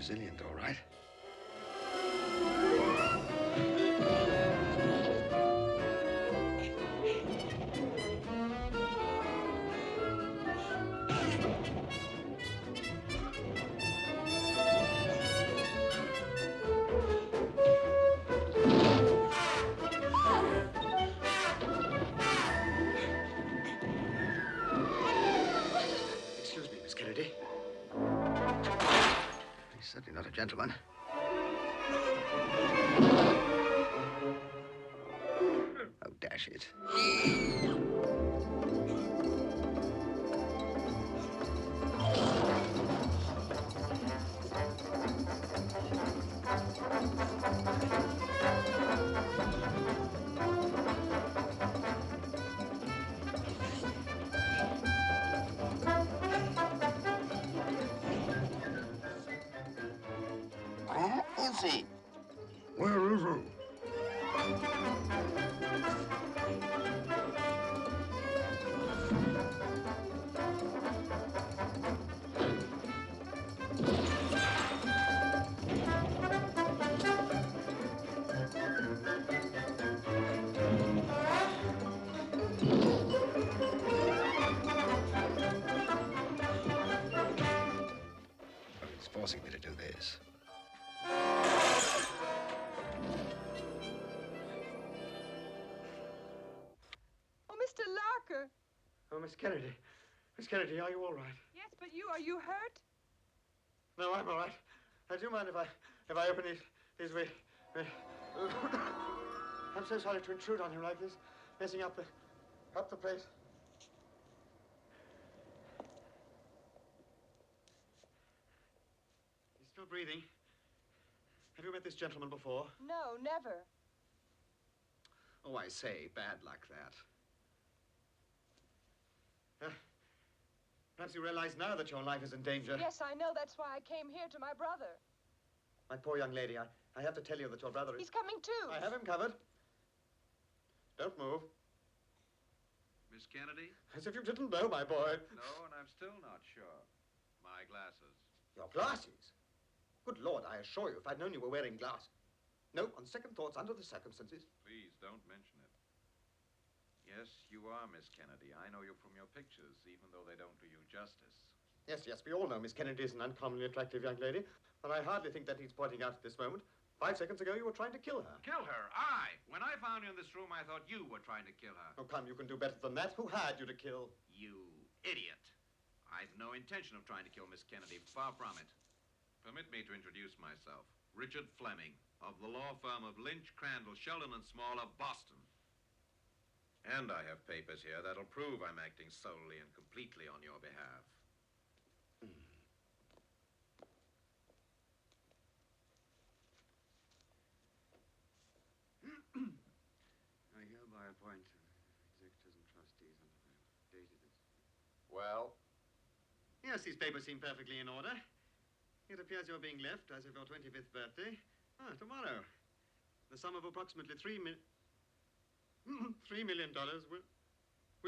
A: resilient, all right.
B: Excuse me, Miss Kennedy.
A: He's certainly not a gentleman. Oh, dash it.
E: Where is he?
A: Where is he? He's forcing me to do this.
J: Oh, Mr. Larker.
B: Oh, Miss Kennedy. Miss Kennedy, are you all right?
J: Yes, but are you hurt?
B: No, I'm all right. Do you mind if I open these I'm so sorry to intrude on you like this, messing up the place. He's still breathing. Have you met this gentleman before?
J: No, never.
A: Oh, I say, bad luck, that.
B: Perhaps you realize now that your life is in danger.
J: Yes, I know. That's why I came here to my brother.
B: My poor young lady, I have to tell you that your brother is...
J: He's coming too.
B: I have him covered. Don't move.
O: Miss Kennedy?
B: As if you didn't know, my boy.
O: No, and I'm still not sure. My glasses.
B: Your glasses? Good Lord, I assure you, if I'd known you were wearing glasses. No, on second thoughts, under the circumstances.
O: Please don't mention it. Yes, you are Miss Kennedy. I know you from your pictures, even though they don't do you justice.
B: Yes, we all know Miss Kennedy is an uncommonly attractive young lady, but I hardly think that needs pointing out at this moment. 5 seconds ago, you were trying to kill her.
O: Kill her? I? When I found you in this room, I thought you were trying to kill her.
B: Oh, come, you can do better than that. Who hired you to kill?
O: You idiot. I've no intention of trying to kill Miss Kennedy. Far from it. Permit me to introduce myself. Richard Fleming, of the law firm of Lynch, Crandall, Sheldon & Small of Boston. And I have papers here that'll prove I'm acting solely and completely on your behalf.
A: I hereby appoint executors and trustees and I've dated it.
O: Well?
B: Yes, these papers seem perfectly in order. It appears you're being left as of your 25th birthday. Tomorrow. The sum of approximately $3 million will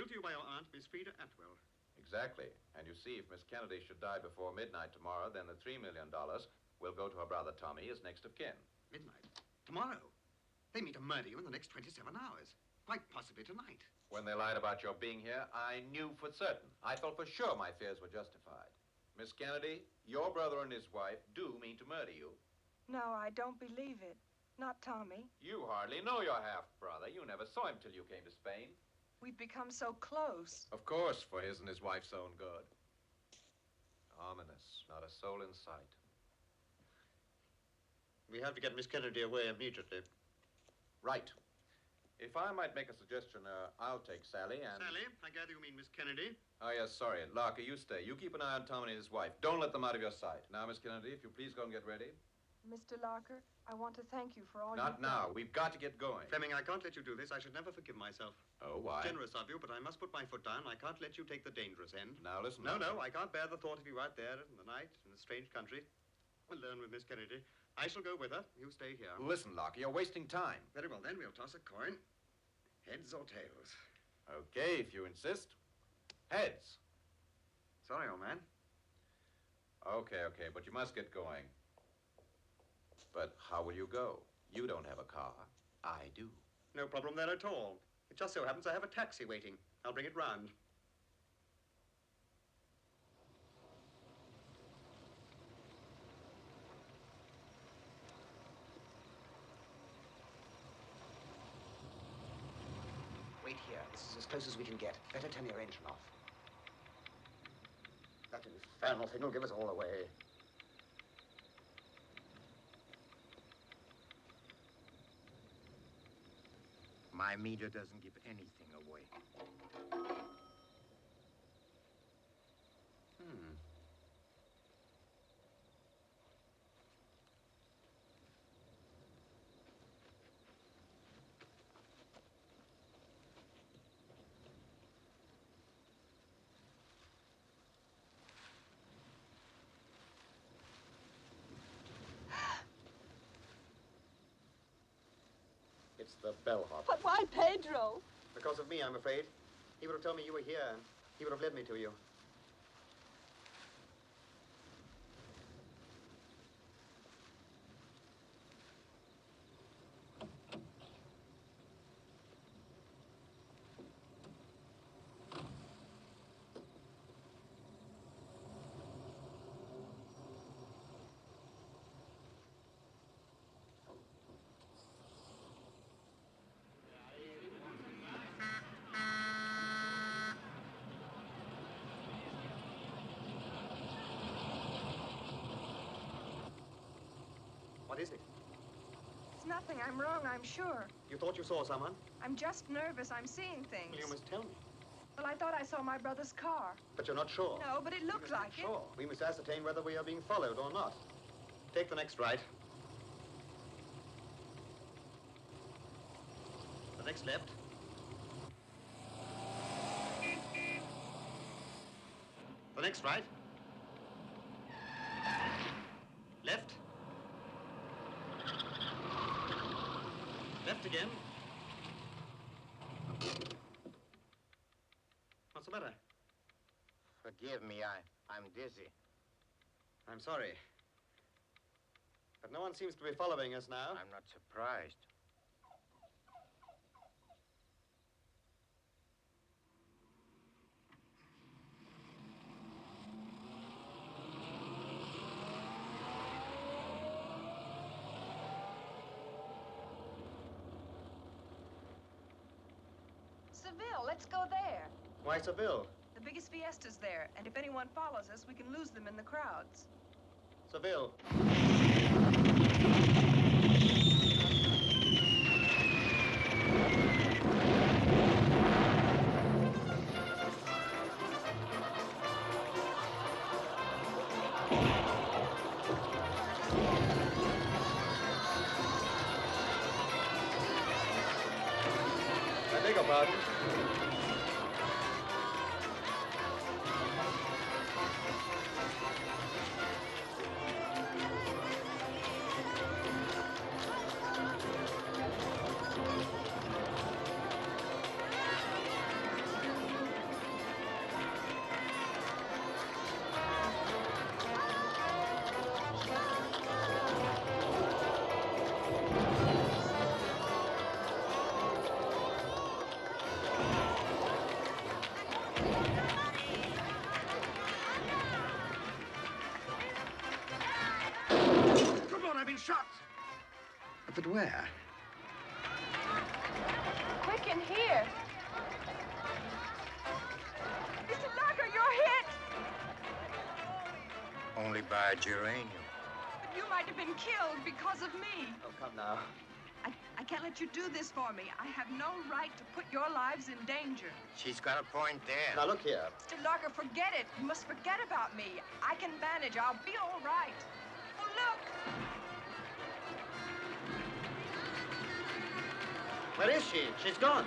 B: to you by your aunt, Miss Frida Atwell.
O: Exactly. And you see, if Miss Kennedy should die before midnight tomorrow, then the $3 million will go to her brother Tommy as next of kin.
B: Midnight? Tomorrow? They mean to murder you in the next 27 hours. Quite possibly tonight.
O: When they lied about your being here, I knew for certain. I felt for sure my fears were justified. Miss Kennedy, your brother and his wife do mean to murder you.
J: No, I don't believe it. Not Tommy.
O: You hardly know your half-brother. You never saw him till you came to Spain.
J: We've become so close.
O: Of course, for his and his wife's own good. Ominous. Not a soul in sight.
B: We have to get Miss Kennedy away immediately.
O: Right. If I might make a suggestion, I'll take Sally and...
B: Sally? I gather you mean Miss Kennedy?
O: Oh, yes, sorry. Larker, you stay. You keep an eye on Tommy and his wife. Don't let them out of your sight. Now, Miss Kennedy, if you please go and get ready.
J: Mr. Larker, I want to thank you for all
O: Not now. We've got to get going.
B: Fleming, I can't let you do this. I should never forgive myself.
O: Oh, why?
B: Generous of you, but I must put my foot down. I can't let you take the dangerous end.
O: Now, listen.
B: No, I can't bear the thought of you out there in the night, in a strange country. Alone with Miss Kennedy. I shall go with her. You stay here.
O: Listen, Larker, you're wasting time.
B: Very well, then. We'll toss a coin. Heads or tails?
O: Okay, if you insist. Heads.
B: Sorry, old man.
O: Okay, but you must get going. But how will you go? You don't have a car. I do.
B: No problem there at all. It just so happens I have a taxi waiting. I'll bring it round. Wait here. This is as close as we can get. Better turn your engine off. That infernal thing will give us all away.
E: My meter doesn't give anything away.
B: It's the bellhop.
J: But why Pedro?
B: Because of me, I'm afraid. He would have told me you were here, and he would have led me to you. What is it?
J: It's nothing. I'm wrong, I'm sure.
B: You thought you saw someone?
J: I'm just nervous. I'm seeing things.
B: Well, you must tell me.
J: Well, I thought I saw my brother's car.
B: But you're not sure?
J: No, but it looked like it.
B: Sure. We must ascertain whether we are being followed or not. Take the next right. The next left. The next right. Left. Left again. What's the matter?
E: Forgive me, I'm dizzy.
B: I'm sorry. But no one seems to be following us now.
E: I'm not surprised.
J: Seville, let's go there.
B: Why Seville?
J: The biggest fiesta's there, and if anyone follows us, we can lose them in the crowds.
B: Seville. I beg your pardon.
A: Shot! But where?
J: Quick in here. Mr. Lorre, you're hit!
E: Only by a geranium.
J: But you might have been killed because of me.
B: Oh, come now.
J: I can't let you do this for me. I have no right to put your lives in danger.
E: She's got a point there.
B: Now, look here.
J: Mr. Lorre, forget it. You must forget about me. I can manage. I'll be all right. Oh, look!
B: Where is she? She's gone.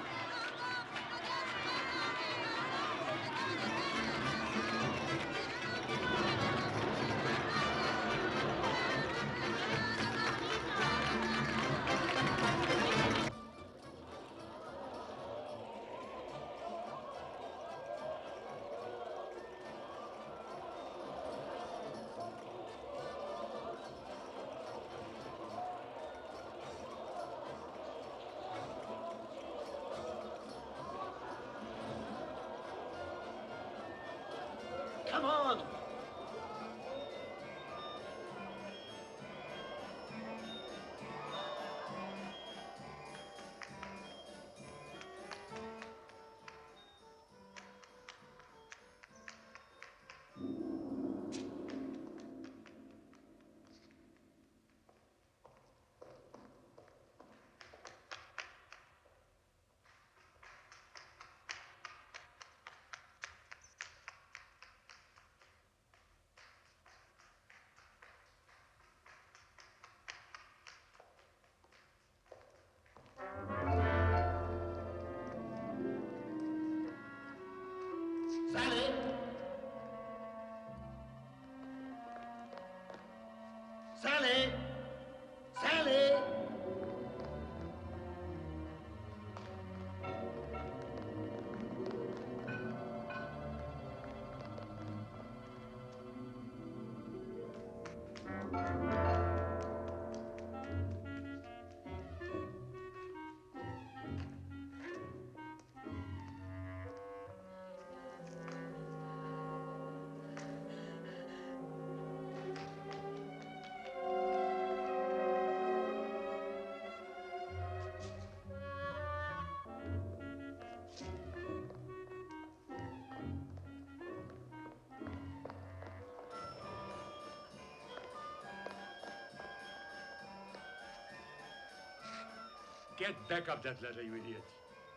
D: Get back up that ladder, you idiot.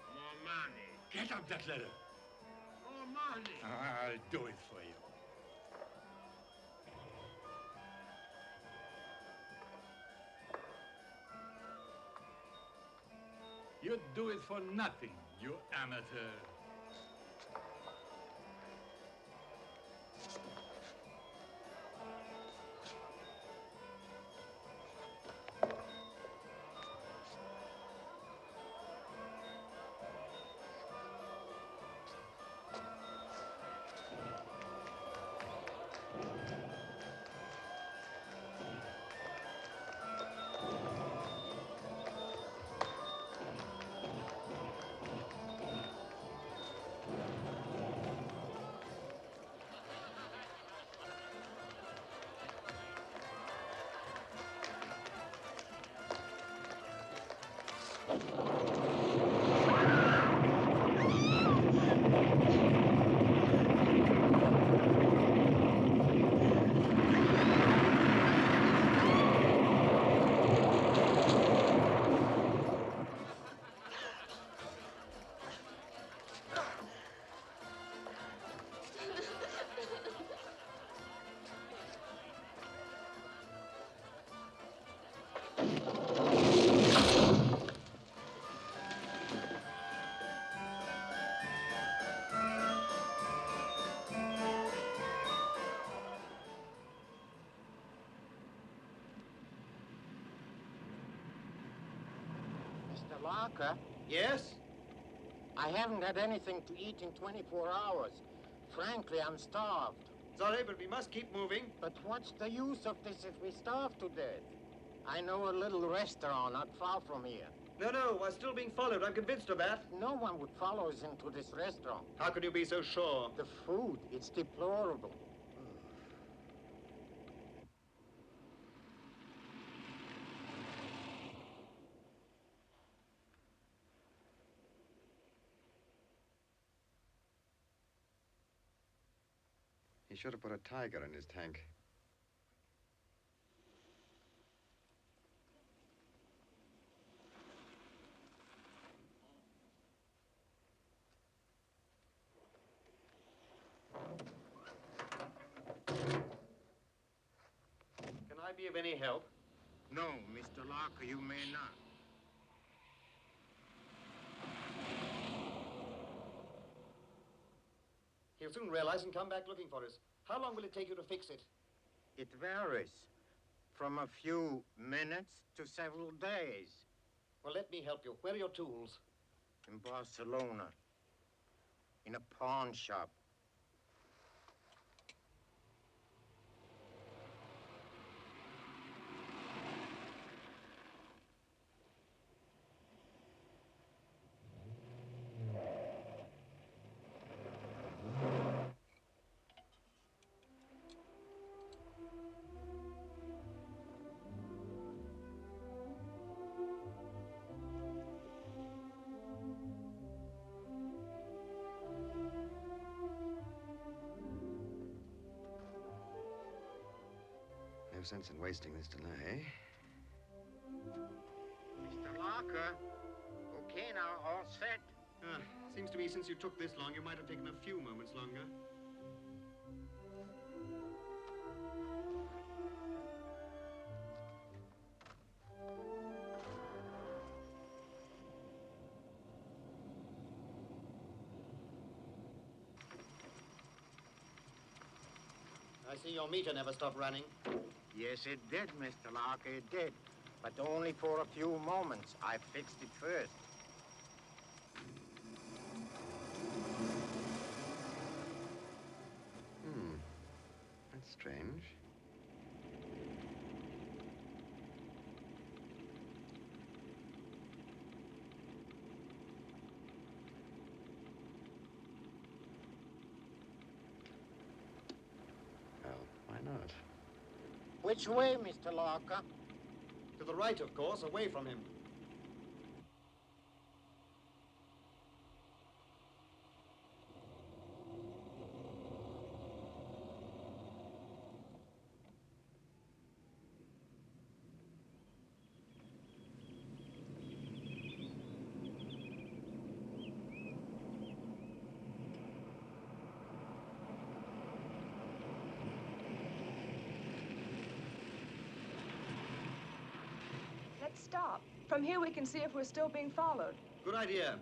N: More money.
D: Get up that ladder.
N: More money.
D: I'll do it for you. You'd do it for nothing, you amateur.
E: Mr. Larker?
B: Yes?
E: I haven't had anything to eat in 24 hours. Frankly, I'm starved.
B: Sorry, but we must keep moving.
E: But what's the use of this if we starve to death? I know a little restaurant not far from here.
B: No, we're still being followed. I'm convinced of that.
E: No one would follow us into this restaurant.
B: How can you be so sure?
E: The food, it's deplorable.
A: He should have put a tiger in his tank.
B: Can I be of any help?
E: No, Mr. Larker, you may not.
B: He'll soon realize and come back looking for us. How long will it take you to fix it?
E: It varies. From a few minutes to several days.
B: Well, let me help you. Where are your tools?
E: In Barcelona. In a pawn shop.
A: No sense in wasting this delay.
E: Mr. Larker. Okay, now, all set.
B: Seems to me since you took this long, you might have taken a few moments longer. I see your meter never stopped running.
E: Yes, it did, Mr. Larker, it did. But only for a few moments. I fixed it first.
A: That's strange. Why not?
E: Which way, Mr. Lorre?
B: To the right, of course, away from him.
J: Let's stop. From here we can see if we're still being followed.
B: Good idea.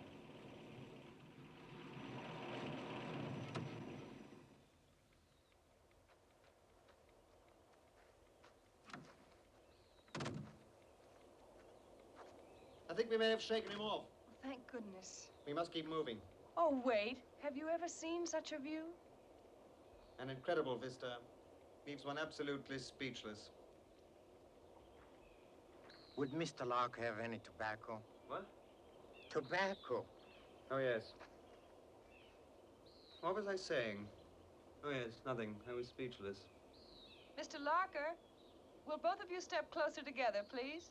B: I think we may have shaken him off.
J: Thank goodness.
B: We must keep moving.
J: Oh, wait. Have you ever seen such a view?
B: An incredible vista. Leaves one absolutely speechless.
E: Would Mr. Lorre have any tobacco?
B: What?
E: Tobacco.
B: Oh, yes. What was I saying? Oh, yes, nothing. I was speechless.
J: Mr. Lorre, will both of you step closer together, please?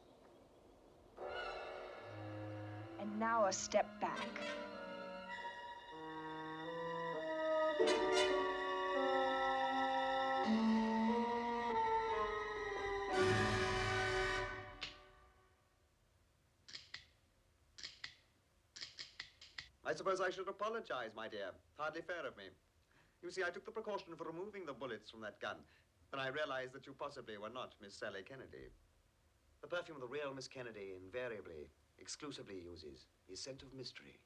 J: And now a step back.
B: I suppose I should apologize, my dear. Hardly fair of me. You see, I took the precaution of removing the bullets from that gun, when I realized that you possibly were not Miss Sally Kennedy. The perfume of the real Miss Kennedy invariably, exclusively uses the scent of mystery.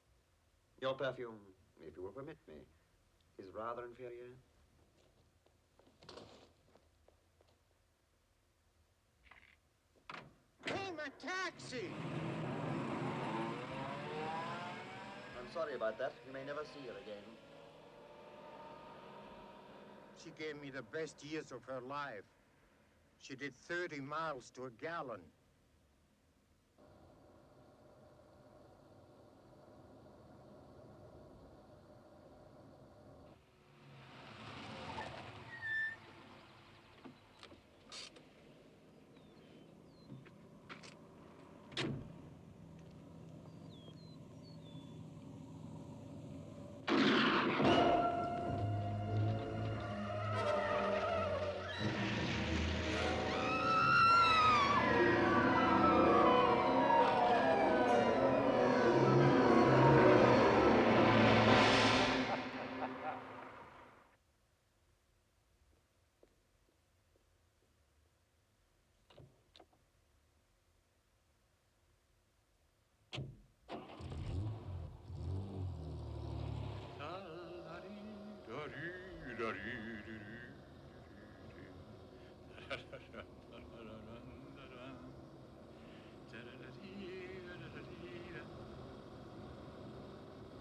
B: Your perfume, if you will permit me, is rather inferior.
E: Hey, my taxi!
B: I'm sorry about that. You may never see her again.
E: She gave me the best years of her life. She did 30 miles to a gallon.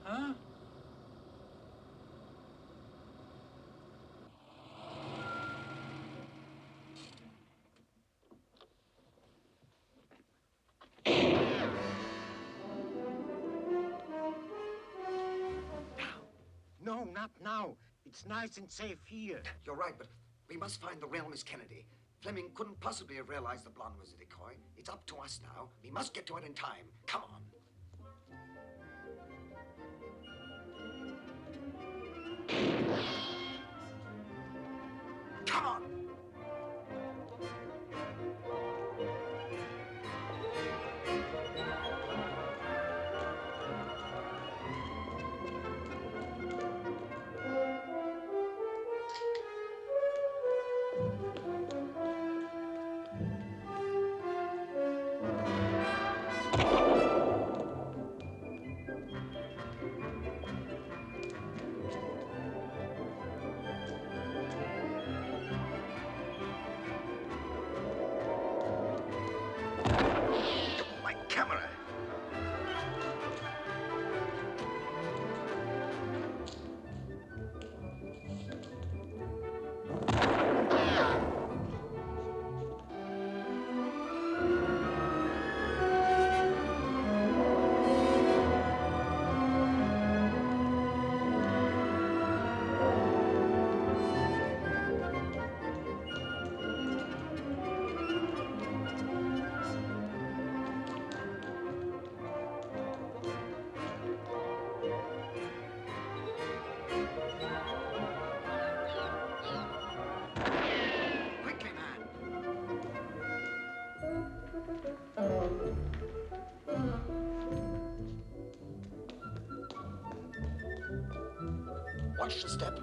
D: Huh?
E: No, not now. It's nice and safe here.
B: You're right, but we must find the real Miss Kennedy. Fleming couldn't possibly have realized the blonde was a decoy. It's up to us now. We must get to it in time. Come on. Come on! Hush, step.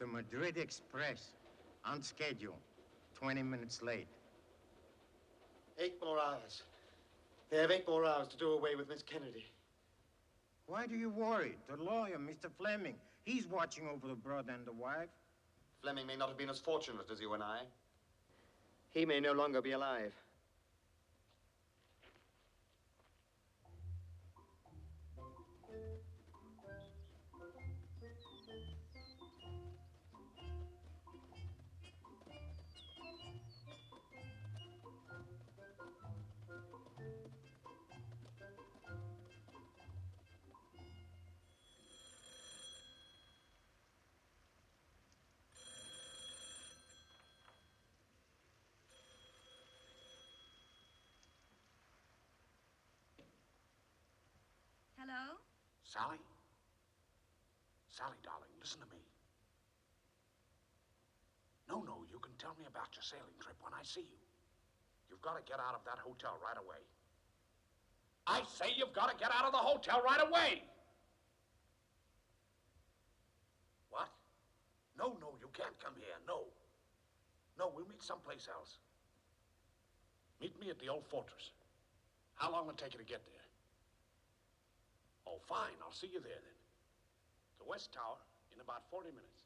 E: The Madrid Express, on schedule, 20 minutes late.
B: 8 more hours. They have 8 more hours to do away with Miss Kennedy.
E: Why do you worry? The lawyer, Mr. Fleming, he's watching over the brother and the wife.
B: Fleming may not have been as fortunate as you and I. He may no longer be alive.
P: Hello?
Q: Sally? Sally, darling, listen to me. No, you can tell me about your sailing trip when I see you. You've got to get out of that hotel right away. I say you've got to get out of the hotel right away! What? No, you can't come here, no. No, we'll meet someplace else. Meet me at the old fortress. How long will it take you to get there? Oh, fine. I'll see you there, then. The West Tower in about 40 minutes.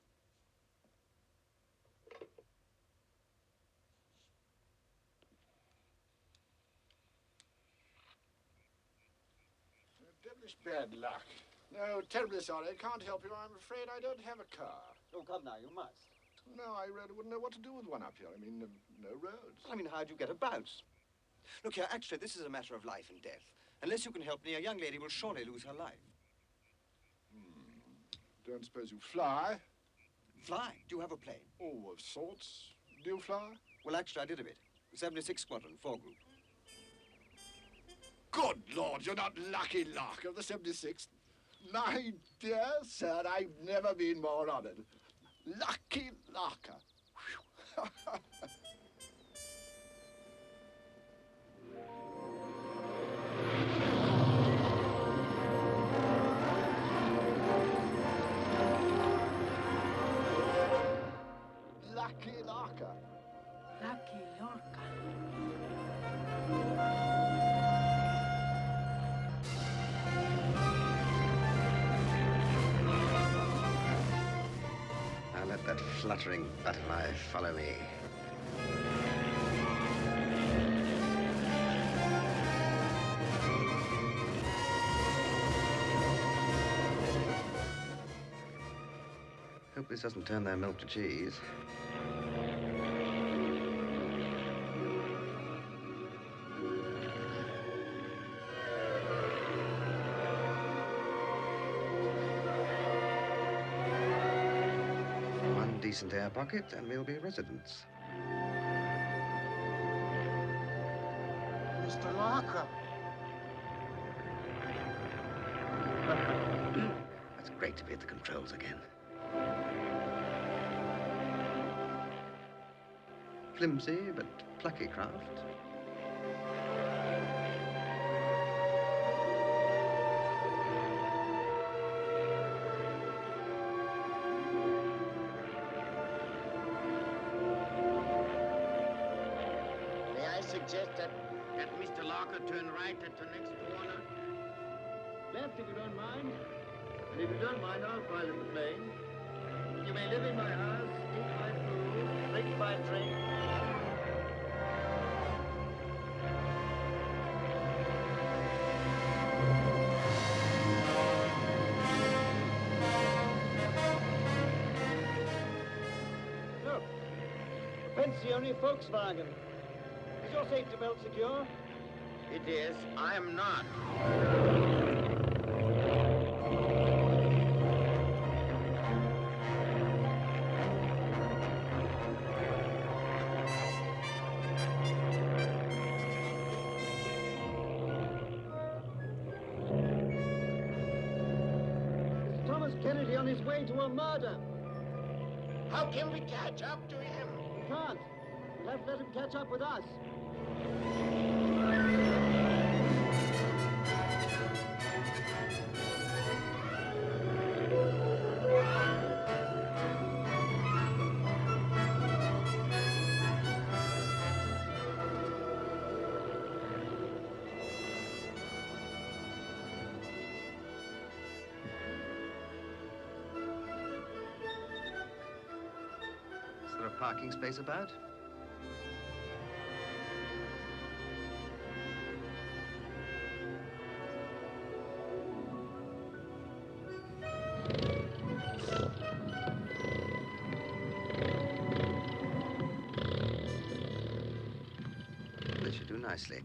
N: Devilish bad luck. No, terribly sorry. I can't help you. I'm afraid I don't have a car.
B: Oh, come now, you must.
N: No, I really wouldn't know what to do with one up here. I mean, no roads.
A: I mean, how'd you get about? Look here, actually, this is a matter of life and death. Unless you can help me, a young lady will surely lose her life.
N: Don't suppose you fly?
A: Fly? Do you have a plane?
N: Oh, of sorts. Do you fly?
A: Well, actually, I did a bit. 76 Squadron, 4 Group.
N: Good Lord, you're not Lucky Lark of the 76th. My dear sir, I've never been more honored. Lucky Larker. Lucky Larker.
P: Lucky Lorca.
A: Now let that fluttering butterfly follow me. Hope this doesn't turn their milk to cheese. decent air pocket, and we'll be residents.
E: Mr. Lorre.
A: It's great to be at the controls again. Flimsy but plucky craft.
E: May I suggest that Mr. Lorre turn right at the next corner?
R: Left, if you don't mind. And if you don't mind, I'll pilot the plane. You may live in my house, eat my food, drink my drink. Look, pensione Volkswagen. Is your safety belt secure?
E: It is. I am not.
R: Kennedy on his way to a murder.
E: How can we catch up to him?
R: We can't. We'll have to let him catch up with us.
A: Is there a parking space about? This should do nicely.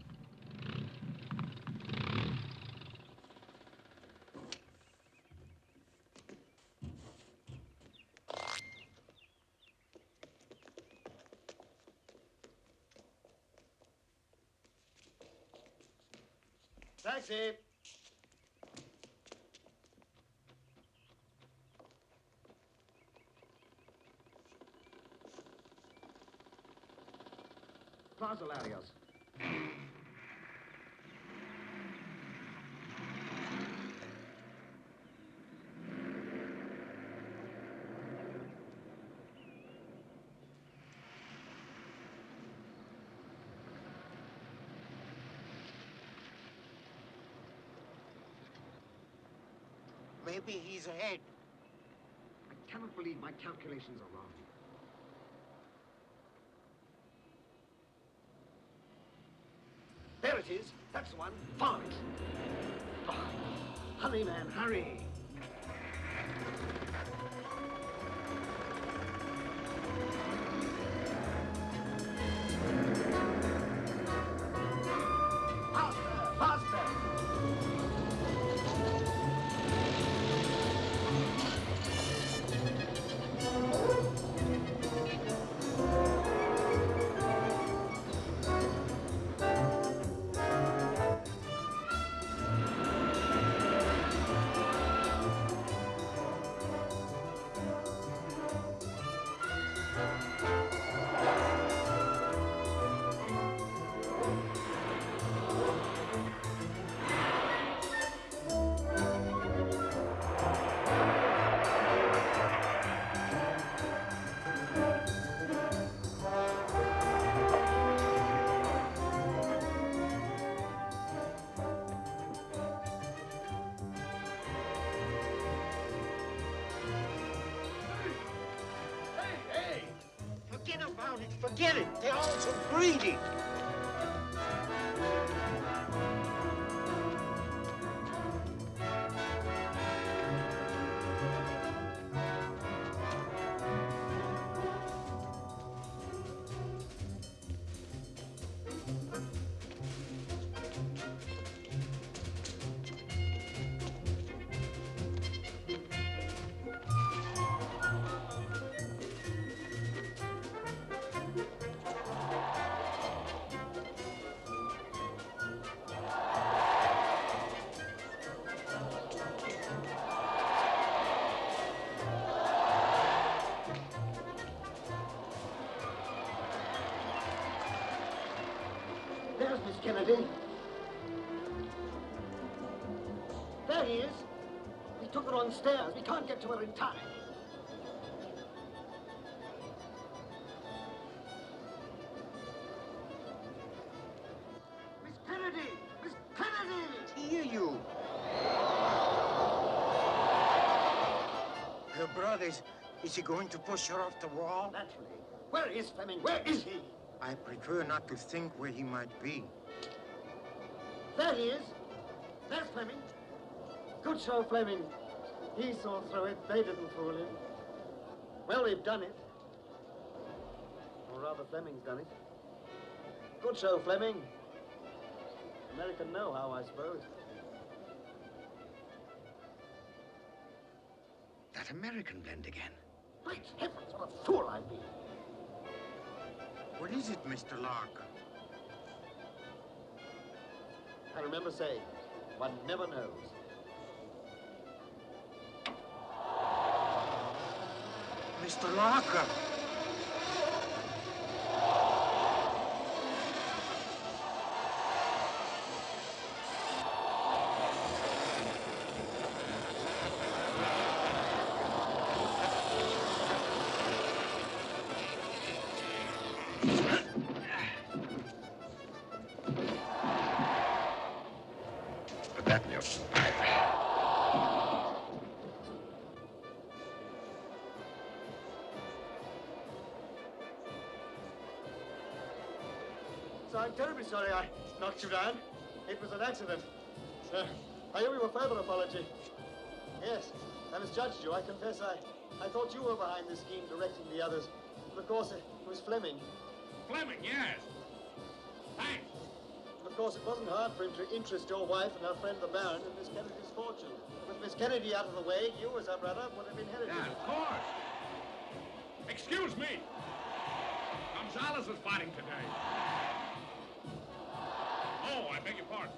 R: Taxi. Plaza Larios.
E: Maybe he's ahead.
B: I cannot believe my calculations are wrong. There it is. That's the one. Follow it. Oh, hurry, man, hurry. Faster, faster.
E: Forget about it. Forget it. They're all so greedy.
R: Miss Kennedy. There he is. We took her on stairs. We can't get to her in time. Miss Kennedy! Miss Kennedy!
E: Hear you. Her brothers, is he going to push her off the wall?
R: Naturally. Where is Fleming? Where is he?
E: I prefer not to think where he might be.
R: There he is. There's Fleming. Good show, Fleming. He saw through it. They didn't fool him. Well, we've done it. Or rather, Fleming's done it. Good show, Fleming. American know-how, I suppose.
A: That American blend again.
R: Great heavens, what a fool I've been.
E: What is it, Mr. Larker?
R: I remember saying, one never knows.
E: Mr. Larker!
A: Put that in your pipe.
R: So I'm terribly sorry I knocked you down. It was an accident. I owe you a further apology. Yes, I misjudged you. I confess I thought you were behind the scheme directing the others. But of course, it was Fleming.
F: Fleming, yes. Thanks.
R: Of course, it wasn't hard for him to interest your wife and her friend the Baron in Miss Kennedy's fortune. With Miss Kennedy out of the way, you, as her brother, would have inherited
F: Yeah,
R: it.
F: of course. Excuse me. Gonzalez is fighting today. Oh, I beg your pardon.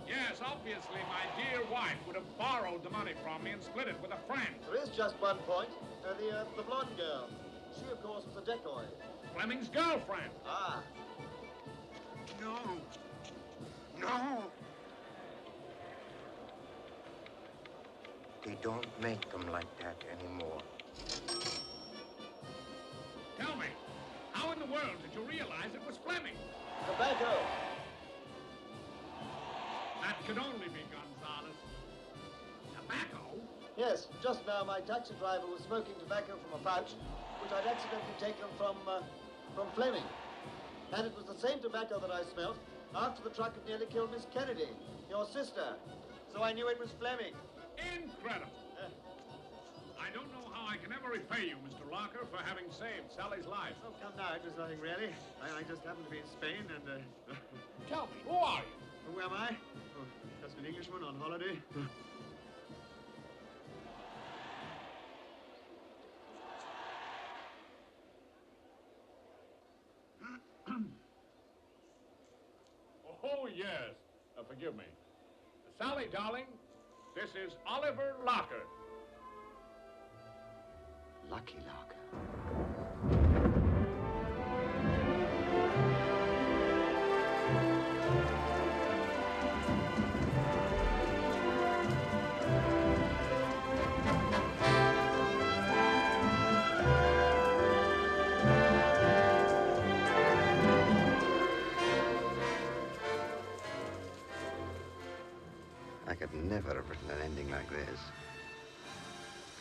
F: Yes, obviously, my dear wife would have borrowed the money from me and split it with a friend.
R: There is just one point. The blonde girl. She, of course, was a decoy.
F: Fleming's girlfriend.
R: Ah.
E: No. No. They don't make them like that anymore.
F: Tell me, how in the world did you realize it was Fleming?
R: Tobacco.
F: That could only be Gonzalez. Tobacco?
R: Yes, just now my taxi driver was smoking tobacco from a pouch, which I'd accidentally taken from Fleming. And it was the same tobacco that I smelt after the truck had nearly killed Miss Kennedy, your sister. So I knew it was Fleming.
F: Incredible. I don't know how I can ever repay you, Mr. Locker, for having saved Sally's life.
R: Oh, come now, it was nothing really. I just happened to be in Spain and...
F: Tell me, who are you?
R: Who am I? Oh, just an Englishman on holiday.
F: Oh, yes. Forgive me. Sally, darling, this is Oliver Locker.
A: Lucky Locker. I could never have written an ending like this.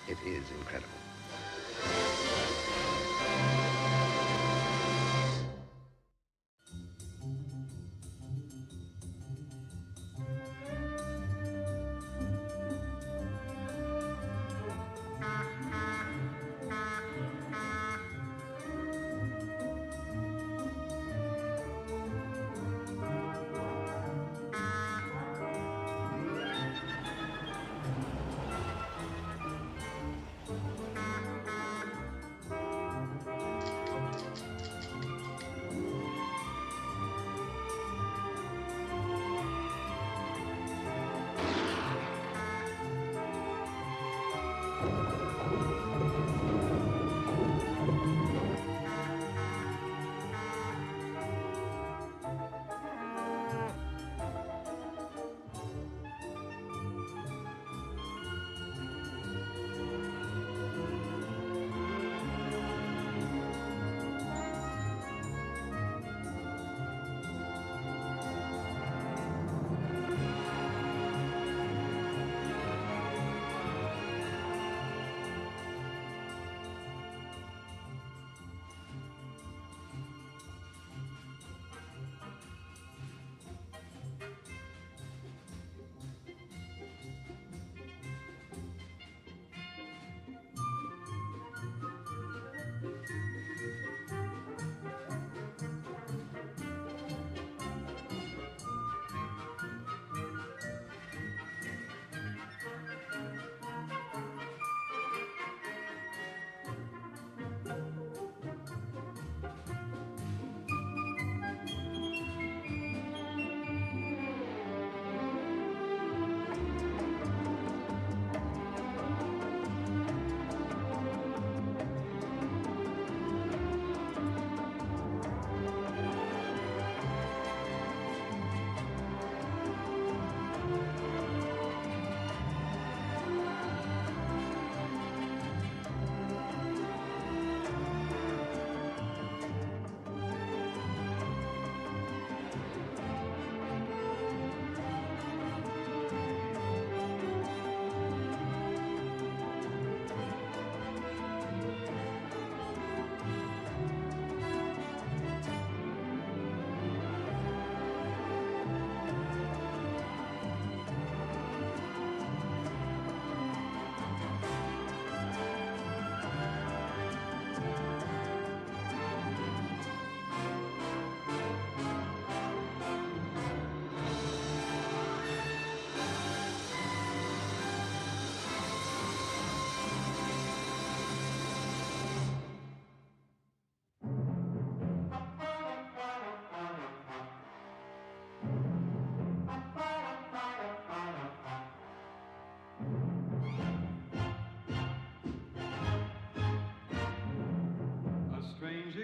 A: It is incredible.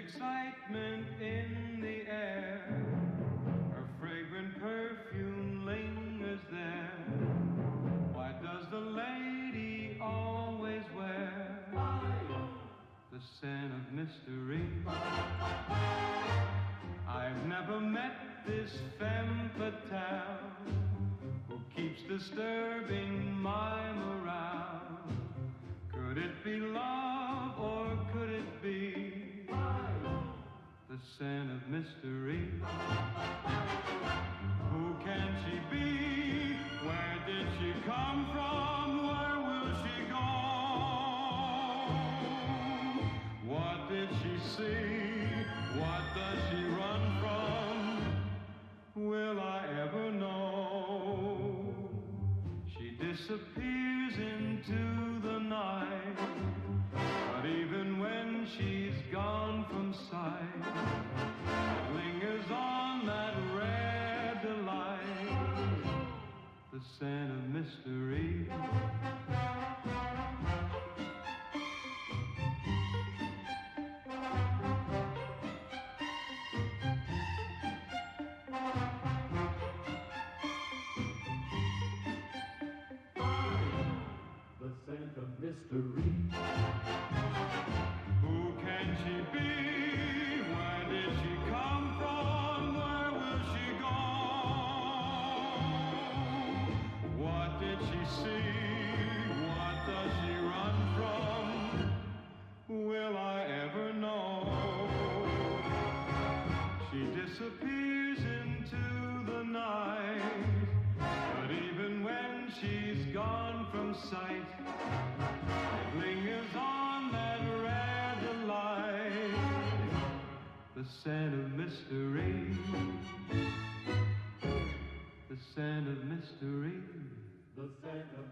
S: excitement in the air. Her fragrant perfume lingers there. Why does the lady always wear the scent of mystery? I've never met this femme fatale who keeps disturbing my morale. Could it be love or could it be the scent of mystery? Who can she be? Where did she come from? Where will she go? What did she see? What does she run from? Will I ever know? She disappears into the night, but even when she's gone from sight, lingers on that rare delight, the scent of mystery. The scent of mystery. Who can she be? Where did she come from? Where will she go? What did she see? What does she run from? Will I ever know? She disappears into the night, but even when she's gone from sight, lingers on that rare delight, the scent of mystery, the scent of mystery, the scent of